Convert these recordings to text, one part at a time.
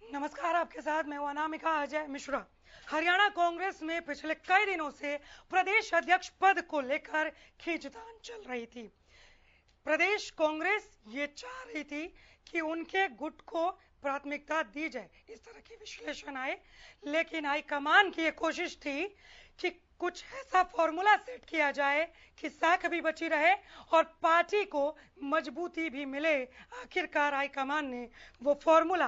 नमस्कार, आपके साथ मैं हूं अनामिका अजय मिश्रा। हरियाणा कांग्रेस में पिछले कई दिनों से प्रदेश अध्यक्ष पद को लेकर खींचतान चल रही थी। प्रदेश कांग्रेस ये चाह रही थी कि उनके गुट को प्राथमिकता दी जाए, इस तरह के विश्लेषण आए। लेकिन हाईकमान की ये कोशिश थी कि कुछ ऐसा फॉर्मूला सेट किया जाए कि साख भी बची रहे और पार्टी को मजबूती भी मिले। आखिरकार हाईकमान ने वो फॉर्मूला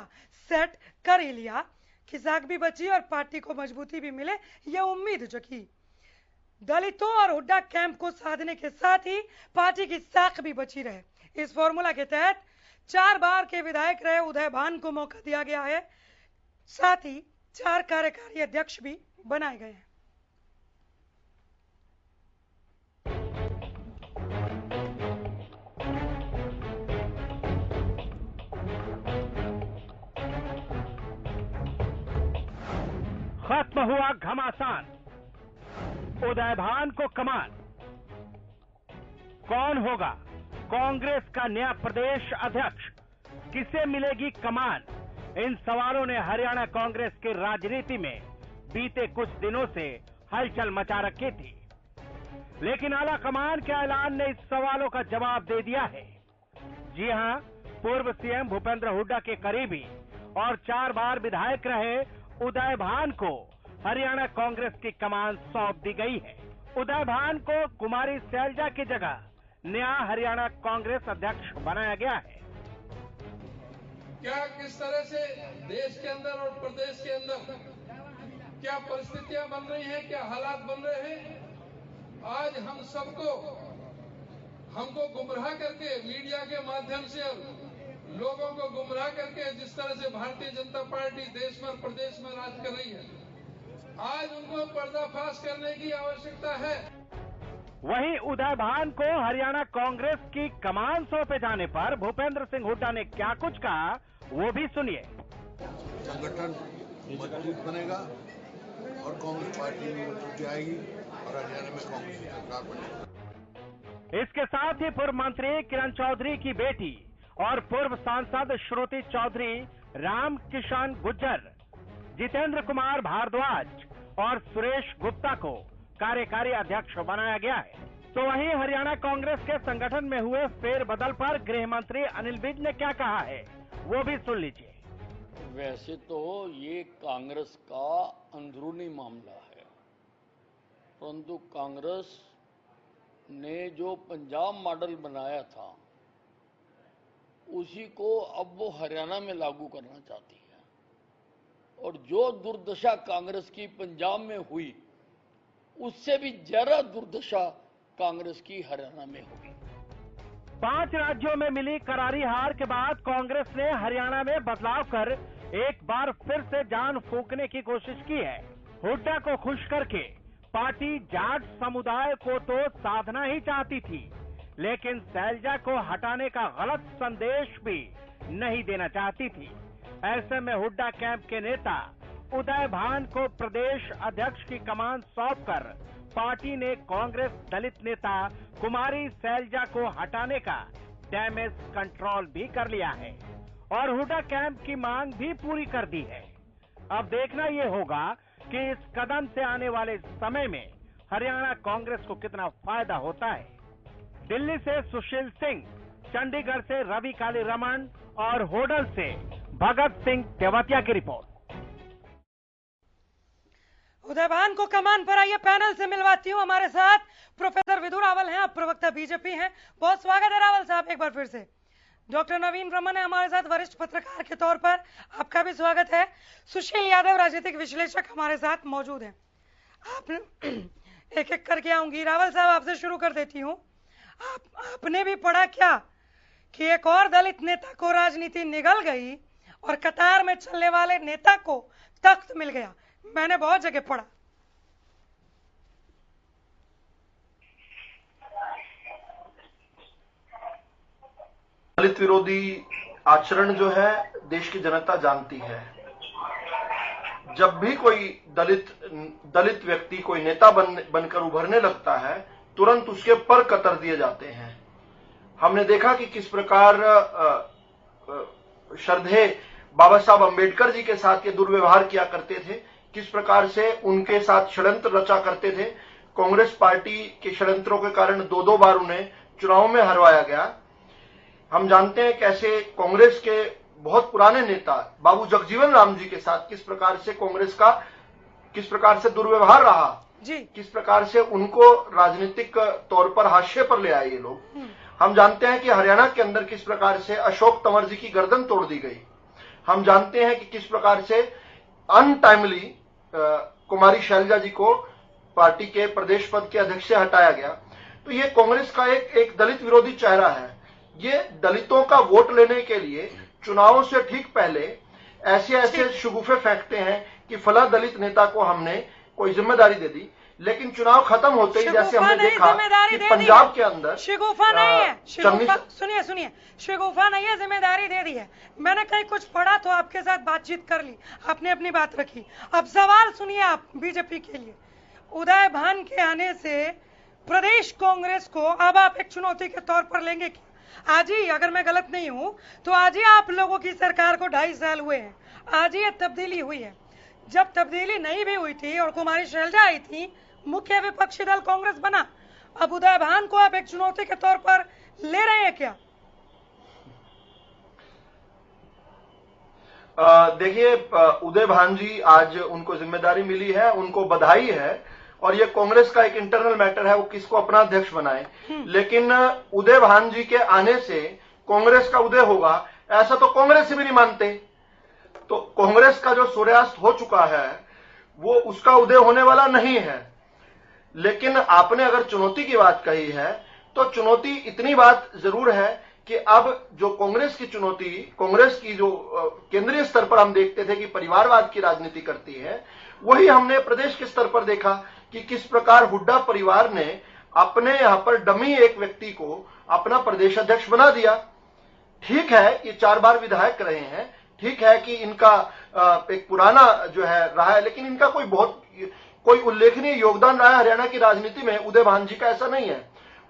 सेट कर ही लिया कि साख भी बची और पार्टी को मजबूती भी मिले। ये उम्मीद जगी दलितों और हुड्डा कैंप को साधने के साथ ही पार्टी की साख भी बची रहे। इस फॉर्मूला के तहत 4 बार के विधायक रहे उदय भान को मौका दिया गया है। साथ ही 4 कार्यकारी अध्यक्ष भी बनाए गए हैं। खत्म हुआ घमासान, उदय भान को कमान। कौन होगा कांग्रेस का नया प्रदेश अध्यक्ष, किसे मिलेगी कमान? इन सवालों ने हरियाणा कांग्रेस की राजनीति में बीते कुछ दिनों से हलचल मचा रखी थी। लेकिन आला कमान के ऐलान ने इस सवालों का जवाब दे दिया है। जी हां, पूर्व सीएम भूपेंद्र हुड्डा के करीबी और 4 बार विधायक रहे उदय भान को हरियाणा कांग्रेस की कमान सौंप दी गई है। उदय भान को कुमारी सैलजा की जगह नया हरियाणा कांग्रेस अध्यक्ष बनाया गया है। क्या किस तरह से देश के अंदर और प्रदेश के अंदर क्या परिस्थितियां बन रही हैं, क्या हालात बन रहे हैं, आज हमको गुमराह करके मीडिया के माध्यम से लोगों को गुमराह करके जिस तरह से भारतीय जनता पार्टी देश में प्रदेश में राज कर रही है, आज उनको पर्दाफाश करने की आवश्यकता है। वहीं उदय भान को हरियाणा कांग्रेस की कमान सौंपे जाने पर भूपेंद्र सिंह हुड्डा ने क्या कुछ कहा, वो भी सुनिए। संगठन मजबूत बनेगा और कांग्रेस पार्टी मजबूत आएगी और हरियाणा में कांग्रेस की सरकार बनेगी। इसके साथ ही पूर्व मंत्री किरण चौधरी की बेटी और पूर्व सांसद श्रुति चौधरी, राम किशन गुज्जर, जितेंद्र कुमार भारद्वाज और सुरेश गुप्ता को कार्यकारी अध्यक्ष बनाया गया है। तो वहीं हरियाणा कांग्रेस के संगठन में हुए फेरबदल पर गृह मंत्री अनिल विज ने क्या कहा है, वो भी सुन लीजिए। वैसे तो ये कांग्रेस का अंदरूनी मामला है, परंतु कांग्रेस ने जो पंजाब मॉडल बनाया था उसी को अब वो हरियाणा में लागू करना चाहती है। और जो दुर्दशा कांग्रेस की पंजाब में हुई, उससे भी ज्यादा दुर्दशा कांग्रेस की हरियाणा में होगी। 5 राज्यों में मिली करारी हार के बाद कांग्रेस ने हरियाणा में बदलाव कर एक बार फिर से जान फूंकने की कोशिश की है। हुड्डा को खुश करके पार्टी जाट समुदाय को तो साधना ही चाहती थी, लेकिन सैलजा को हटाने का गलत संदेश भी नहीं देना चाहती थी। ऐसे में हुड्डा कैंप के नेता उदय भान को प्रदेश अध्यक्ष की कमान सौंपकर पार्टी ने कांग्रेस दलित नेता कुमारी सैलजा को हटाने का डैमेज कंट्रोल भी कर लिया है और हुड्डा कैंप की मांग भी पूरी कर दी है। अब देखना यह होगा कि इस कदम से आने वाले समय में हरियाणा कांग्रेस को कितना फायदा होता है। दिल्ली से सुशील सिंह, चंडीगढ़ से रवि काली रमन और होडल से भगत सिंह तेवतिया की रिपोर्ट। उदय भान को कमान पर आइए पैनल से मिलवाती हूँ। हमारे साथ प्रोफेसर विधु रावल हैं, आप प्रवक्ता बीजेपी हैं। बहुत स्वागत है रावल साहब एक बार फिर से। डॉक्टर नवीन रमन है हमारे साथ, वरिष्ठ पत्रकार के तौर पर, आपका भी स्वागत है। सुशील यादव, राजनीतिक विश्लेषक, हमारे साथ मौजूद हैं। आप एक एक करके आऊंगी। रावल साहब, आपसे शुरू कर देती हूँ। आपने भी पढ़ा क्या कि एक और दलित नेता को राजनीति निगल गई और कतार में चलने वाले नेता को तख्त मिल गया? मैंने बहुत जगह पढ़ा। दलित विरोधी आचरण जो है देश की जनता जानती है। जब भी कोई दलित व्यक्ति कोई नेता बनकर उभरने लगता है, तुरंत उसके पर कतर दिए जाते हैं। हमने देखा कि किस प्रकार श्रद्धेय बाबा साहब अंबेडकर जी के साथ ये दुर्व्यवहार किया करते थे, किस प्रकार से उनके साथ षड्यंत्र रचा करते थे। कांग्रेस पार्टी के षड्यंत्रों के कारण 2-2 बार उन्हें चुनाव में हरवाया गया। हम जानते हैं कैसे कांग्रेस के बहुत पुराने नेता बाबू जगजीवन राम जी के साथ किस प्रकार से कांग्रेस का किस प्रकार से दुर्व्यवहार रहा जी, किस प्रकार से उनको राजनीतिक तौर पर हाशिए पर ले आए ये लोग। हम जानते हैं कि हरियाणा के अंदर किस प्रकार से अशोक तंवर जी की गर्दन तोड़ दी गई। हम जानते हैं कि किस प्रकार से अनटाइमली कुमारी शैलजा जी को पार्टी के प्रदेश पद के अध्यक्ष से हटाया गया। तो ये कांग्रेस का एक दलित विरोधी चेहरा है। ये दलितों का वोट लेने के लिए चुनावों से ठीक पहले ऐसे शगुफे फेंकते हैं कि फला दलित नेता को हमने कोई जिम्मेदारी दे दी, लेकिन चुनाव खत्म होते ही जैसे हमने देखा कि पंजाब के अंदर शगुफा नहीं है, सुनिए शगुफा नहीं है, जिम्मेदारी दे दी है। मैंने कहीं कुछ पढ़ा तो आपके साथ बातचीत कर ली, आपने अपनी बात रखी। अब सवाल सुनिए आप बीजेपी के लिए, उदय भान के आने से प्रदेश कांग्रेस को अब आप एक चुनौती के तौर पर लेंगे क्या? आज ही, अगर मैं गलत नहीं हूं तो आज ही आप लोगों की सरकार को 2.5 साल हुए हैं, आज ही तब्दीली हुई है। जब तब्दीली नहीं भी हुई थी और कुमारी शैलजा आई थी, मुख्य विपक्षी दल कांग्रेस बना। अब उदय भान को आप एक चुनौती के तौर पर ले रहे हैं क्या? देखिए, उदय भान जी आज उनको जिम्मेदारी मिली है, उनको बधाई है, और ये कांग्रेस का एक इंटरनल मैटर है, वो किसको अपना अध्यक्ष बनाए। लेकिन उदय भान जी के आने से कांग्रेस का उदय होगा, ऐसा तो कांग्रेस से भी नहीं मानते। तो कांग्रेस का जो सूर्यास्त हो चुका है वो उसका उदय होने वाला नहीं है। लेकिन आपने अगर चुनौती की बात कही है तो चुनौती इतनी बात जरूर है कि अब जो कांग्रेस की चुनौती, कांग्रेस की जो केंद्रीय स्तर पर हम देखते थे कि परिवारवाद की राजनीति करती है, वही हमने प्रदेश के स्तर पर देखा कि किस प्रकार हुड्डा परिवार ने अपने यहां पर डमी एक व्यक्ति को अपना प्रदेश अध्यक्ष बना दिया। ठीक है, ये 4 बार विधायक रहे हैं, ठीक है कि इनका एक पुराना जो है रहा है, लेकिन इनका कोई उल्लेखनीय योगदान रहा है हरियाणा की राजनीति में। उदय भान जी का ऐसा नहीं है।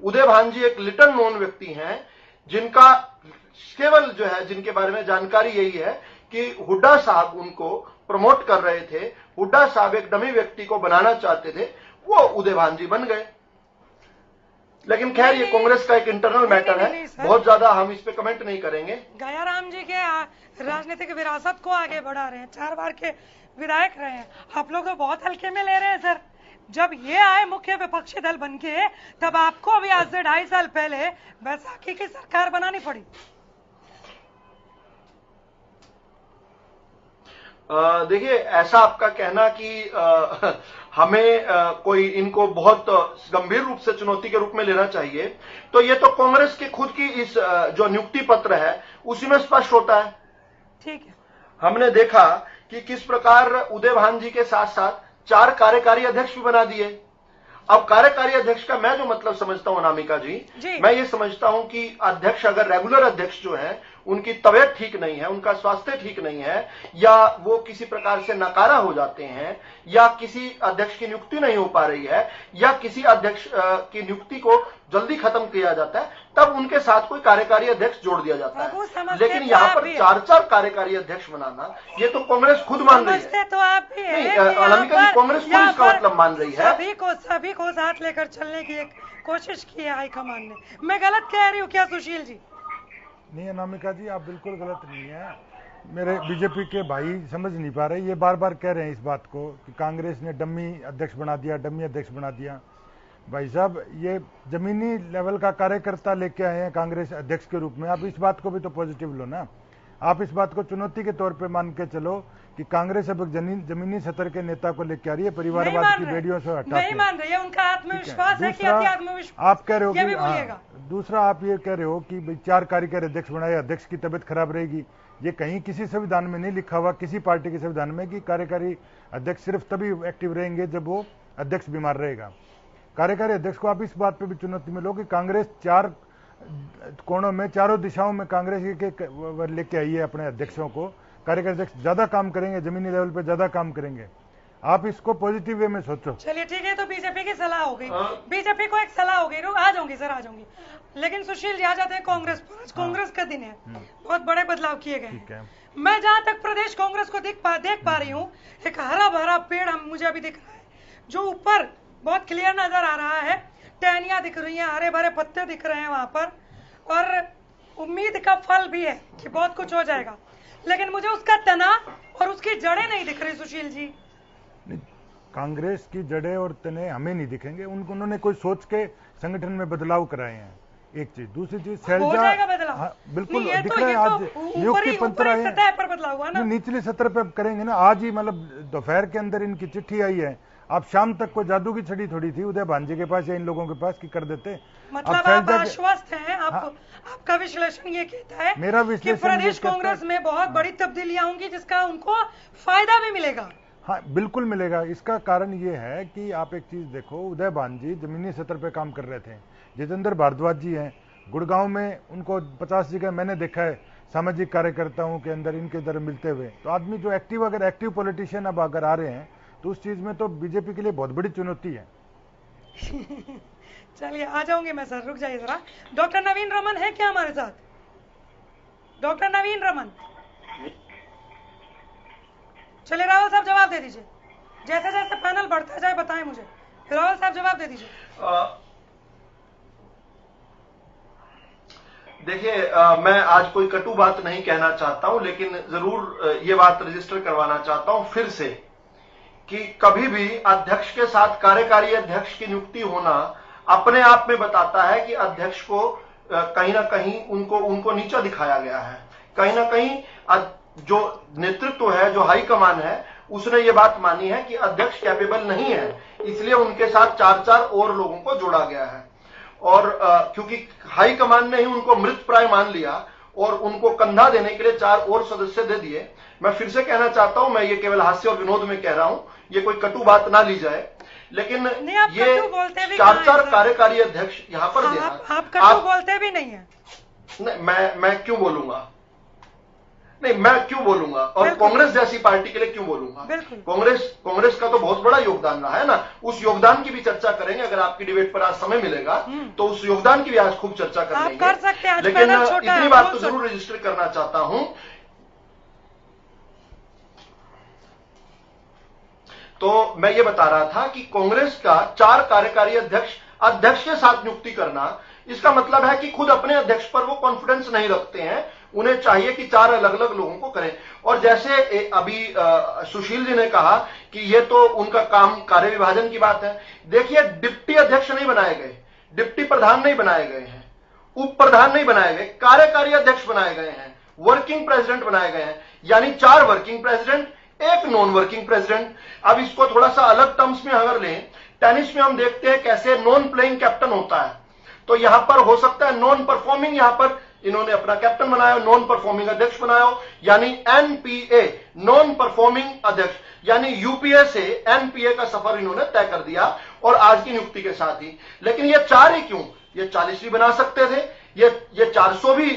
उदय भान जी एक लिटल नोन व्यक्ति हैं, जिनका केवल जो है, जिनके बारे में जानकारी यही है कि हुड्डा साहब उनको प्रमोट कर रहे थे, हुड्डा साहब एक डमी व्यक्ति को बनाना चाहते थे, वो उदय भान जी बन गए। लेकिन खैर, ये कांग्रेस का एक इंटरनल मैटर है, बहुत ज्यादा हम इस पे कमेंट नहीं करेंगे। गयाराम जी के राजनीतिक विरासत को आगे बढ़ा रहे हैं, 4 बार के विधायक रहे हैं, आप लोग तो बहुत हल्के में ले रहे हैं सर। जब ये आए मुख्य विपक्षी दल बनके, तब आपको अभी आज से 2.5 साल पहले बैसाखी की सरकार बनानी पड़ी। देखिए, ऐसा आपका कहना कि हमें कोई इनको बहुत गंभीर रूप से चुनौती के रूप में लेना चाहिए, तो ये तो कांग्रेस के खुद की इस जो नियुक्ति पत्र है उसी में स्पष्ट होता है। ठीक है, हमने देखा कि किस प्रकार उदय भान जी के साथ साथ 4 कार्यकारी अध्यक्ष भी बना दिए। अब कार्यकारी अध्यक्ष का मैं जो मतलब समझता हूं अनामिका जी, मैं ये समझता हूं कि अध्यक्ष, अगर रेगुलर अध्यक्ष जो है उनकी तबीयत ठीक नहीं है, उनका स्वास्थ्य ठीक नहीं है, या वो किसी प्रकार से नकारा हो जाते हैं, या किसी अध्यक्ष की नियुक्ति नहीं हो पा रही है, या किसी अध्यक्ष की नियुक्ति को जल्दी खत्म किया जाता है, तब उनके साथ कोई कार्यकारी अध्यक्ष जोड़ दिया जाता है। लेकिन यहाँ पर 4 कार्यकारी अध्यक्ष बनाना, ये तो कांग्रेस खुद मान रही है। तो आप भी नहीं, अनामिका जी, कांग्रेस खुद इसका मतलब मान रही है। सभी को साथ लेकर चलने की एक कोशिश की है हाईकमान ने। मैं गलत कह रही हूँ क्या सुशील जी? नहीं अनामिका जी, आप बिल्कुल गलत नहीं है। मेरे बीजेपी के भाई समझ नहीं पा रहे, ये बार बार कह रहे हैं इस बात को कि कांग्रेस ने डमी अध्यक्ष बना दिया, डमी अध्यक्ष बना दिया। भाई साहब, ये जमीनी लेवल का कार्यकर्ता लेके आए हैं कांग्रेस अध्यक्ष के रूप में। आप इस बात को भी तो पॉजिटिव लो ना। आप इस बात को चुनौती के तौर पे मान के चलो कि कांग्रेस अब जमीनी सतर के नेता को लेके आ रही है, परिवारवाद की बेड़ियों से हटा नहीं मान रही है, उनका आत्मविश्वास है कि आत्मविश्वास आप कह रहे हो कि दूसरा आप ये कह रहे हो कि 4 कार्यकारी अध्यक्ष बनाए, अध्यक्ष की तबीयत खराब रहेगी। ये कहीं किसी संविधान में नहीं लिखा हुआ, किसी पार्टी के संविधान में, कि कार्यकारी अध्यक्ष सिर्फ तभी एक्टिव रहेंगे जब वो अध्यक्ष बीमार रहेगा। कार्यकारी अध्यक्ष को आप इस बात पे भी चुनौती में लो कि कांग्रेस 4 कोणों में, चारों दिशाओं में कांग्रेस के लेके आई है अपने अध्यक्षों को। कार्यकारी अध्यक्ष ज्यादा काम करेंगे, जमीनी लेवल पे ज्यादा काम करेंगे। आप इसको पॉजिटिव वे में सोचो। चलिए ठीक है, तो बीजेपी की सलाह हो गई, बीजेपी को एक सलाह हो गई, आ जाऊंगी सर, आ जाऊंगी। लेकिन सुशील जी आ जाते हैं कांग्रेस पर। आज कांग्रेस का दिन है, बहुत बड़े बदलाव किए गए हैं। मैं जहां तक प्रदेश कांग्रेस को देख पा रही हूँ, एक हरा भरा पेड़ मुझे अभी दिख रहा है, जो ऊपर बहुत क्लियर नजर आ रहा है, टहनियां दिख रही हैं, हरे भरे पत्ते दिख रहे हैं वहां पर, और उम्मीद का फल भी है कि बहुत कुछ हो जाएगा। लेकिन मुझे उसका तना और उसकी जड़ें नहीं दिख रही सुशील जी। कांग्रेस की जड़ें और तने हमें नहीं दिखेंगे, उन्होंने कोई सोच के संगठन में बदलाव कराए हैं, एक चीज। दूसरी चीज शैलजा बदलाव, हाँ, बिल्कुल दिख रहा है। आज नियुक्ति पत्र आए सतह पर बदलाव हुआ ना, निचली सतर पे करेंगे ना। आज ही मतलब दोपहर के अंदर इनकी चिट्ठी आई है, आप शाम तक को जादू की छड़ी थोड़ी थी उदय भांजे के पास या इन लोगों के पास कि कर देते। मतलब आप आश्वस्त हैं, आपका विश्लेषण ये कहता है मेरा विश्लेषण कि प्रदेश कांग्रेस में बहुत बड़ी तब्दीलियां होंगी जिसका उनको फायदा भी मिलेगा। हाँ बिल्कुल मिलेगा। इसका कारण ये है कि आप एक चीज देखो, उदय भान जी जमीनी स्तर पे काम कर रहे थे, जितेंद्र भारद्वाज जी हैं गुड़गांव में, उनको 50 जगह मैंने देखा है सामाजिक कार्यकर्ताओं के अंदर इनके इधर मिलते हुए। तो आदमी जो एक्टिव, अगर एक्टिव पॉलिटिशियन अब अगर आ रहे हैं तो उस चीज में तो बीजेपी के लिए बहुत बड़ी चुनौती है। चलिए आ जाऊंगी मैं सर, रुक जाइए जरा। डॉक्टर नवीन रमन है क्या हमारे साथ? डॉक्टर नवीन रमन, चलिए राहुल साहब जवाब दे दीजिए, जैसे जैसे पैनल बढ़ता जाए बताएं मुझे। राहुल साहब जवाब दे दीजिए। देखिए, मैं आज कोई कटु बात नहीं कहना चाहता हूं, लेकिन जरूर ये बात रजिस्टर करवाना चाहता हूं फिर से कि कभी भी अध्यक्ष के साथ कार्यकारी अध्यक्ष की नियुक्ति होना अपने आप में बताता है कि अध्यक्ष को कहीं ना कहीं उनको नीचा दिखाया गया है। कहीं ना कहीं जो नेतृत्व है, जो हाईकमान है, उसने ये बात मानी है कि अध्यक्ष कैपेबल नहीं है, इसलिए उनके साथ 4 और लोगों को जोड़ा गया है। और क्योंकि हाईकमान ने ही उनको मृत प्राय मान लिया और उनको कंधा देने के लिए 4 और सदस्य दे दिए। मैं फिर से कहना चाहता हूं, मैं ये केवल हास्य और विनोद में कह रहा हूं, ये कोई कटु बात ना ली जाए, लेकिन ये 4 कार्यकारी अध्यक्ष यहां पर देना, आप कटु बोलते भी नहीं है। नहीं, मैं क्यों बोलूंगा? नहीं, मैं क्यों बोलूंगा? और कांग्रेस जैसी पार्टी के लिए क्यों बोलूंगा? कांग्रेस का तो बहुत बड़ा योगदान रहा है ना, उस योगदान की भी चर्चा करेंगे। अगर आपकी डिबेट पर आज समय मिलेगा तो उस योगदान की भी आज खूब चर्चा कर लेंगे। कर सकते हैं, लेकिन इतनी बात तो जरूर रजिस्टर करना चाहता हूं। तो मैं ये बता रहा था कि कांग्रेस का 4 कार्यकारी अध्यक्ष के साथ नियुक्ति करना, इसका मतलब है कि खुद अपने अध्यक्ष पर वो कॉन्फिडेंस नहीं रखते हैं। उन्हें चाहिए कि 4 अलग अलग लोगों को करें। और जैसे अभी सुशील जी ने कहा कि ये तो उनका काम कार्य विभाजन की बात है। देखिए, डिप्टी अध्यक्ष नहीं बनाए गए, डिप्टी प्रधान नहीं बनाए गए हैं, उप प्रधान नहीं बनाए गए, कार्यकारी अध्यक्ष बनाए गए हैं, वर्किंग प्रेसिडेंट बनाए गए हैं। यानी 4 working president, 1 non working president. अब इसको थोड़ा सा अलग टर्म्स में अगर लें, टेनिस में हम देखते हैं कैसे नॉन प्लेइंग कैप्टन होता है, तो यहां पर हो सकता है नॉन परफॉर्मिंग, यहां पर इन्होंने अपना कैप्टन बनाया, नॉन परफॉर्मिंग अध्यक्ष बनाया, यानी एनपीए, नॉन परफॉर्मिंग अध्यक्ष, यानी यूपीए से एनपीए का सफर इन्होंने तय कर दिया और आज की नियुक्ति के साथ ही। लेकिन ये 4 ही क्यों? ये 40 भी बना सकते थे, ये 400 भी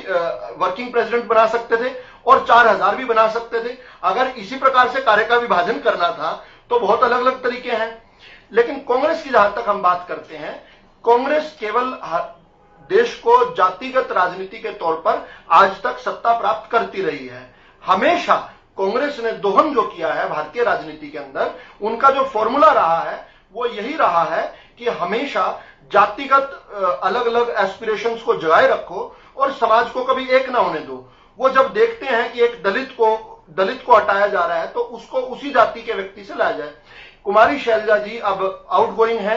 वर्किंग प्रेसिडेंट बना सकते थे और 4000 भी बना सकते थे। अगर इसी प्रकार से कार्य का विभाजन करना था तो बहुत अलग अलग तरीके हैं। लेकिन कांग्रेस की जहां तक हम बात करते हैं, कांग्रेस केवल देश को जातिगत राजनीति के तौर पर आज तक सत्ता प्राप्त करती रही है। हमेशा कांग्रेस ने दोहन जो किया है भारतीय राजनीति के अंदर, उनका जो फॉर्मूला रहा है वो यही रहा है कि हमेशा जातिगत अलग अलग एस्पिरेशंस को जगाए रखो और समाज को कभी एक ना होने दो। वो जब देखते हैं कि एक दलित को हटाया जा रहा है तो उसको उसी जाति के व्यक्ति से लाया जाए। कुमारी शैलजा जी अब आउटगोइंग है,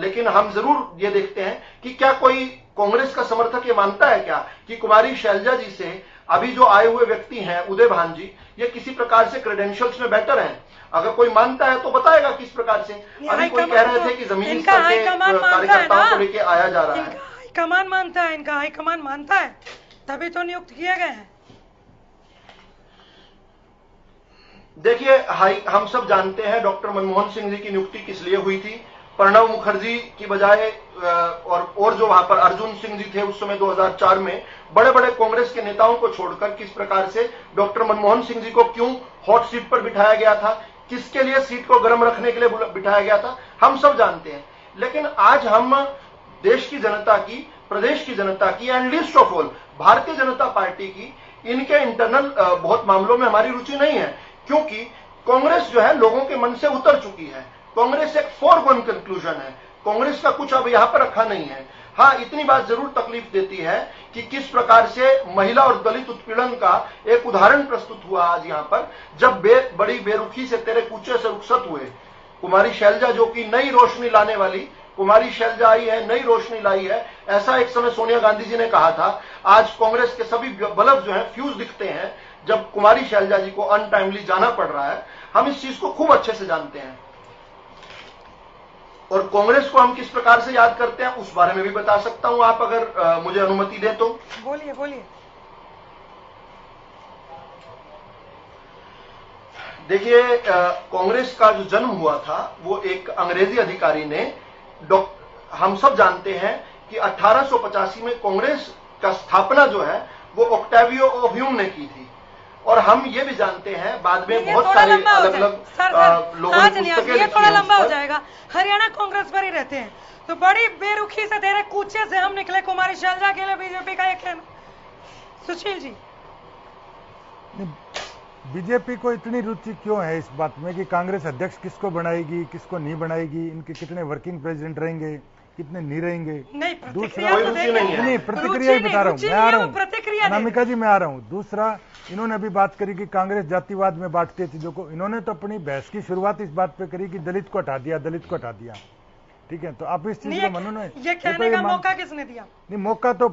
लेकिन हम जरूर ये देखते हैं कि क्या कोई कांग्रेस का समर्थक ये मानता है क्या कि कुमारी शैलजा जी से अभी जो आए हुए व्यक्ति हैं उदय भान जी, ये किसी प्रकार से क्रेडेंशियल्स में बेटर हैं? अगर कोई मानता है तो बताएगा किस प्रकार से। अभी कोई कह रहे थे कि जमीनी स्तर के कार्यकर्ताओं को लेकर आया जा रहा है। हाईकमान मानता है, इनका हाईकमान मानता है, तभी तो नियुक्त किए गए हैं। देखिए, हम सब जानते हैं डॉक्टर मनमोहन सिंह जी की नियुक्ति किस लिए हुई थी। प्रणब मुखर्जी की बजाय और जो वहां पर अर्जुन सिंह जी थे उस समय 2004 में, बड़े बड़े कांग्रेस के नेताओं को छोड़कर किस प्रकार से डॉक्टर मनमोहन सिंह जी को क्यों हॉट सीट पर बिठाया गया था, किसके लिए सीट को गर्म रखने के लिए बिठाया गया था, हम सब जानते हैं। लेकिन आज हम देश की जनता की, प्रदेश की जनता की and least of all Bharatiya Janata party की इनके इंटरनल बहुत मामलों में हमारी रुचि नहीं है, क्योंकि कांग्रेस जो है लोगों के मन से उतर चुकी है। कांग्रेस एक फॉरगॉन कंक्लूजन है, कांग्रेस का कुछ अब यहां पर रखा नहीं है। हाँ, इतनी बात जरूर तकलीफ देती है कि किस प्रकार से महिला और दलित उत्पीड़न का एक उदाहरण प्रस्तुत हुआ आज यहां पर, जब बड़ी बेरुखी से तेरे कूचे से रुखसत हुए। कुमारी शैलजा जो कि नई रोशनी लाने वाली कुमारी शैलजा आई है, नई रोशनी लाई है, ऐसा एक समय सोनिया गांधी जी ने कहा था। आज कांग्रेस के सभी बल्ब जो है फ्यूज दिखते हैं जब कुमारी शैलजा जी को अनटाइमली जाना पड़ रहा है। हम इस चीज को खूब अच्छे से जानते हैं और कांग्रेस को हम किस प्रकार से याद करते हैं उस बारे में भी बता सकता हूं, आप अगर मुझे अनुमति दें तो। बोलिए बोलिए। देखिए, कांग्रेस का जो जन्म हुआ था वो एक अंग्रेजी अधिकारी ने, हम सब जानते हैं कि 1885 में कांग्रेस का स्थापना जो है वो ऑक्टेवियो ह्यूम ने की थी। और हम ये भी जानते हैं बाद में बहुत सारे अलग अलग लोगों ने पुस्तकें लिखी हैं। थोड़ा लंबा हो जाएगा। हरियाणा कांग्रेस पर ही रहते हैं तो बड़ी बेरुखी से तेरे कूचे से हम निकले कुमारी शैलजा के लिए बीजेपी का ये कहना। सुशील जी, बीजेपी को इतनी रुचि क्यों है इस बात में कि कांग्रेस अध्यक्ष किसको बनाएगी, किसको नहीं बनाएगी, इनके कितने वर्किंग प्रेसिडेंट रहेंगे, कितने नहीं रहेंगे? नहीं, दूसरा नहीं, प्रतिक्रिया ही बता रहा हूँ, मैं आ रहा हूँ प्रतिक्रिया। अनामिका जी, मैं आ रहा हूँ। दूसरा, इन्होंने अभी बात करी कि कांग्रेस जातिवाद में बांटती है चीजों को। इन्होंने तो अपनी बहस की शुरुआत इस बात पे करी कि दलित को हटा दिया, दलित को हटा दिया। ठीक है, तो आप इस चीज को मानो। ये कहने का मौका किसने दिया? नहीं, मौका तो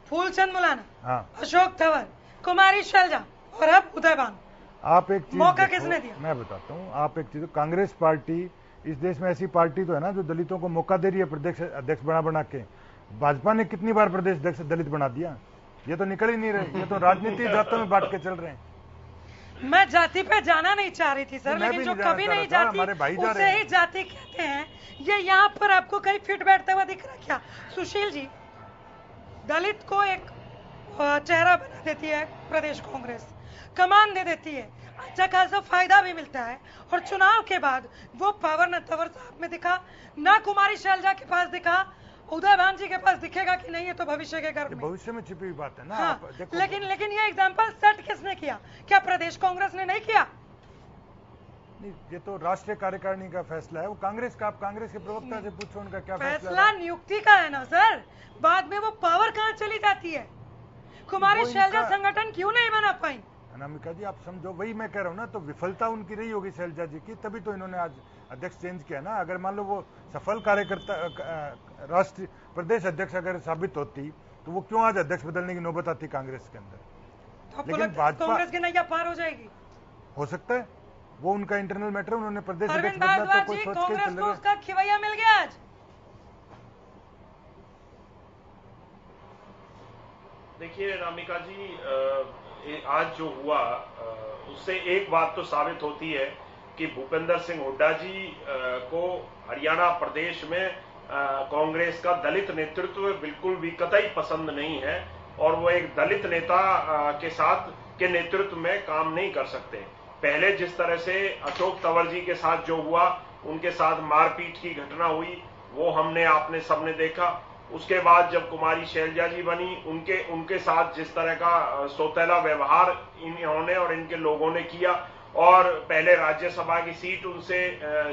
फूलचंद मुलाना, हाँ, अशोक तंवर, कुमारी शैलजा और अब उदयभान। आप एक चीज मौका किसने दिया? मैं बताता हूँ, आप एक चीज, कांग्रेस पार्टी इस देश में ऐसी पार्टी तो है ना जो दलितों को मौका दे रही है प्रदेश अध्यक्ष बना के। भाजपा ने कितनी बार प्रदेश अध्यक्ष दलित बना दिया? ये तो निकल ही नहीं रहे, ये तो राजनीति जातों में बांट के चल रहे हैं। मैं जाति पे जाना नहीं चाह रही थी सर, लेकिन जो कभी नहीं जाती उसे ही जाति कहते हैं। ये यहाँ पर आपको कहीं फिट बैठता हुआ दिख रहा क्या? सुशील जी, दलित को एक चेहरा बना देती है प्रदेश कांग्रेस, कमान दे देती है, अच्छा खासा फायदा भी मिलता है और चुनाव के बाद वो पावर न तवर साहब में दिखा, ना कुमारी शैलजा के पास दिखा, उदयभान जी के पास दिखेगा कि नहीं, ये तो भविष्य के गर्भ में, भविष्य में छिपी हुई बात है ना। हाँ, लेकिन ये एग्जांपल सेट किसने किया? क्या प्रदेश कांग्रेस ने नहीं किया? नहीं, ये तो राष्ट्रीय कार्यकारिणी का फैसला है, वो कांग्रेस का। आप कांग्रेस के प्रवक्ता से पूछो उनका क्या फैसला नियुक्ति का है ना सर, बाद में वो पावर कहाँ चली जाती है? कुमारी शैलजा संगठन क्यों नहीं बना पाई? अनामिका जी, आप समझो, वही मैं कह रहा हूँ ना, तो विफलता उनकी रही होगी शैलजा जी की, तभी तो इन्होंने आज अध्यक्ष चेंज किया ना। अगर मान लो वो सफल कार्यकर्ता राष्ट्रीय प्रदेश अध्यक्ष अगर साबित होती तो वो क्यों आज अध्यक्ष बदलने की नौबत आती कांग्रेस के अंदर? लेकिन भाजपा कांग्रेस की नैया पार हो जाएगी, हो सकता है, वो उनका इंटरनल मैटर, उन्होंने प्रदेश अध्यक्ष बदला तो कोई सोच के चल रहा है। उसका खिवैया मिल गया आज। देखिए अनामिका जी, आज जो हुआ उससे एक बात तो साबित होती है कि भूपेंद्र सिंह हुड्डा जी को हरियाणा प्रदेश में कांग्रेस का दलित नेतृत्व बिल्कुल भी कतई पसंद नहीं है और वो एक दलित नेता के नेतृत्व में काम नहीं कर सकते। पहले जिस तरह से अशोक तंवर जी के साथ जो हुआ, उनके साथ मारपीट की घटना हुई, वो आपने सबने देखा। उसके बाद जब कुमारी शैलजा जी बनी, उनके साथ जिस तरह का सौतेला व्यवहार इन्होंने और इनके लोगों ने किया और पहले राज्यसभा की सीट उनसे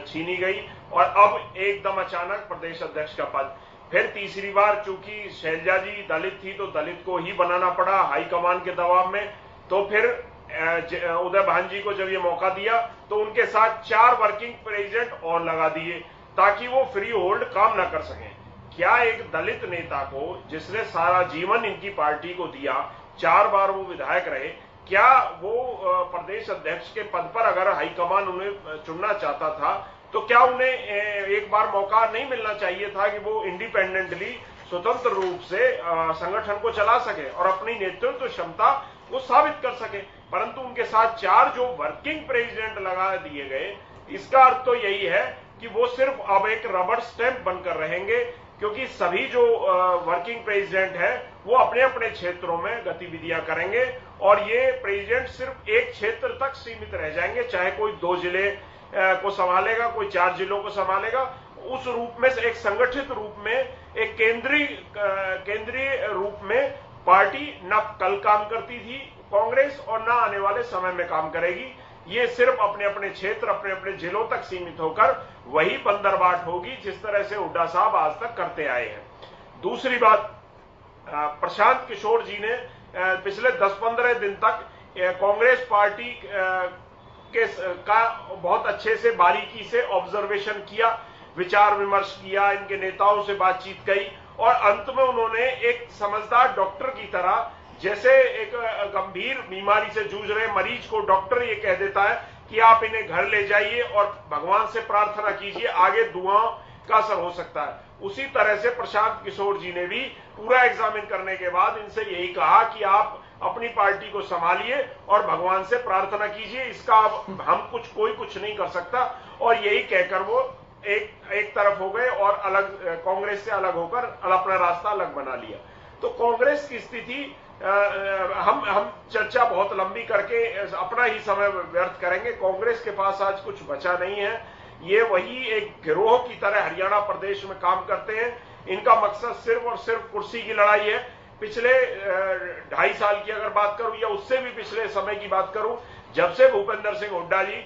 छीनी गई और अब एकदम अचानक प्रदेश अध्यक्ष का पद। फिर तीसरी बार चूंकि शैलजा जी दलित थी तो दलित को ही बनाना पड़ा हाईकमान के दबाव में, तो फिर उदयभान जी को जब ये मौका दिया तो उनके साथ 4 वर्किंग प्रेसिडेंट और लगा दिए ताकि वो फ्री होल्ड काम ना कर सकें। क्या एक दलित नेता को जिसने सारा जीवन इनकी पार्टी को दिया, 4 बार वो विधायक रहे, क्या वो प्रदेश अध्यक्ष के पद पर अगर हाईकमान उन्हें चुनना चाहता था तो क्या उन्हें एक बार मौका नहीं मिलना चाहिए था कि वो इंडिपेंडेंटली स्वतंत्र रूप से संगठन को चला सके और अपनी नेतृत्व क्षमता वो साबित कर सके? परंतु उनके साथ 4 जो वर्किंग प्रेसिडेंट लगा दिए गए, इसका अर्थ तो यही है कि वो सिर्फ अब एक रबर स्टैंप बनकर रहेंगे, क्योंकि सभी जो वर्किंग प्रेसिडेंट है वो अपने अपने क्षेत्रों में गतिविधियां करेंगे और ये प्रेसिडेंट सिर्फ एक क्षेत्र तक सीमित रह जाएंगे, चाहे कोई 2 जिले को संभालेगा, कोई 4 जिलों को संभालेगा। उस रूप में से एक संगठित रूप में, एक केंद्रीय रूप में पार्टी न कल काम करती थी कांग्रेस और न आने वाले समय में काम करेगी। ये सिर्फ अपने अपने क्षेत्र, अपने अपने जिलों तक सीमित होकर वही बंदरबाट होगी जिस तरह से हुड्डा साहब आज तक करते आए हैं। दूसरी बात, प्रशांत किशोर जी ने पिछले 10-15 दिन तक कांग्रेस पार्टी का बहुत अच्छे से बारीकी से ऑब्जर्वेशन किया, विचार विमर्श किया, इनके नेताओं से बातचीत की और अंत में उन्होंने एक समझदार डॉक्टर की तरह, जैसे एक गंभीर बीमारी से जूझ रहे मरीज को डॉक्टर ये कह देता है कि आप इन्हें घर ले जाइए और भगवान से प्रार्थना कीजिए, आगे दुआओं का असर हो सकता है। उसी तरह से प्रशांत किशोर जी ने भी पूरा एग्जामिन करने के बाद इनसे यही कहा कि आप अपनी पार्टी को संभालिए और भगवान से प्रार्थना कीजिए, इसका अब हम कोई कुछ नहीं कर सकता। और यही कहकर वो एक तरफ हो गए और अलग, कांग्रेस से अलग होकर अपना रास्ता अलग बना लिया। तो कांग्रेस की स्थिति, हम चर्चा बहुत लंबी करके अपना ही समय व्यर्थ करेंगे। कांग्रेस के पास आज कुछ बचा नहीं है। ये वही एक गिरोह की तरह हरियाणा प्रदेश में काम करते हैं। इनका मकसद सिर्फ और सिर्फ कुर्सी की लड़ाई है। पिछले 2.5 साल की अगर बात करूं या उससे भी पिछले समय की बात करूं, जब से भूपेंद्र सिंह हुड्डा जी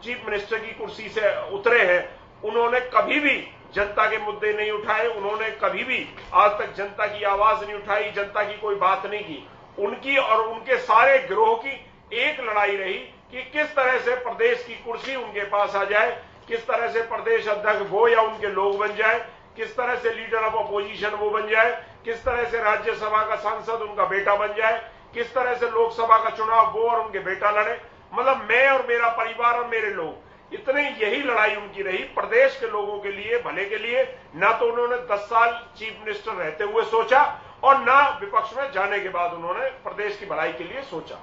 चीफ मिनिस्टर की कुर्सी से उतरे हैं, उन्होंने कभी भी जनता के मुद्दे नहीं उठाए, उन्होंने कभी भी आज तक जनता की आवाज नहीं उठाई, जनता की कोई बात नहीं की। उनकी और उनके सारे गिरोह की एक लड़ाई रही कि किस तरह से प्रदेश की कुर्सी उनके पास आ जाए, किस तरह से प्रदेश अध्यक्ष वो या उनके लोग बन जाए, किस तरह से लीडर ऑफ अपोजिशन वो बन जाए, किस तरह से राज्यसभा का सांसद उनका बेटा बन जाए, किस तरह से लोकसभा का चुनाव वो और उनके बेटा लड़े। मतलब मैं और मेरा परिवार और मेरे लोग, इतनी यही लड़ाई उनकी रही प्रदेश के लोगों के लिए, भले के लिए। ना तो उन्होंने 10 साल चीफ मिनिस्टर रहते हुए सोचा और ना विपक्ष में जाने के बाद उन्होंने प्रदेश की भलाई के लिए सोचा।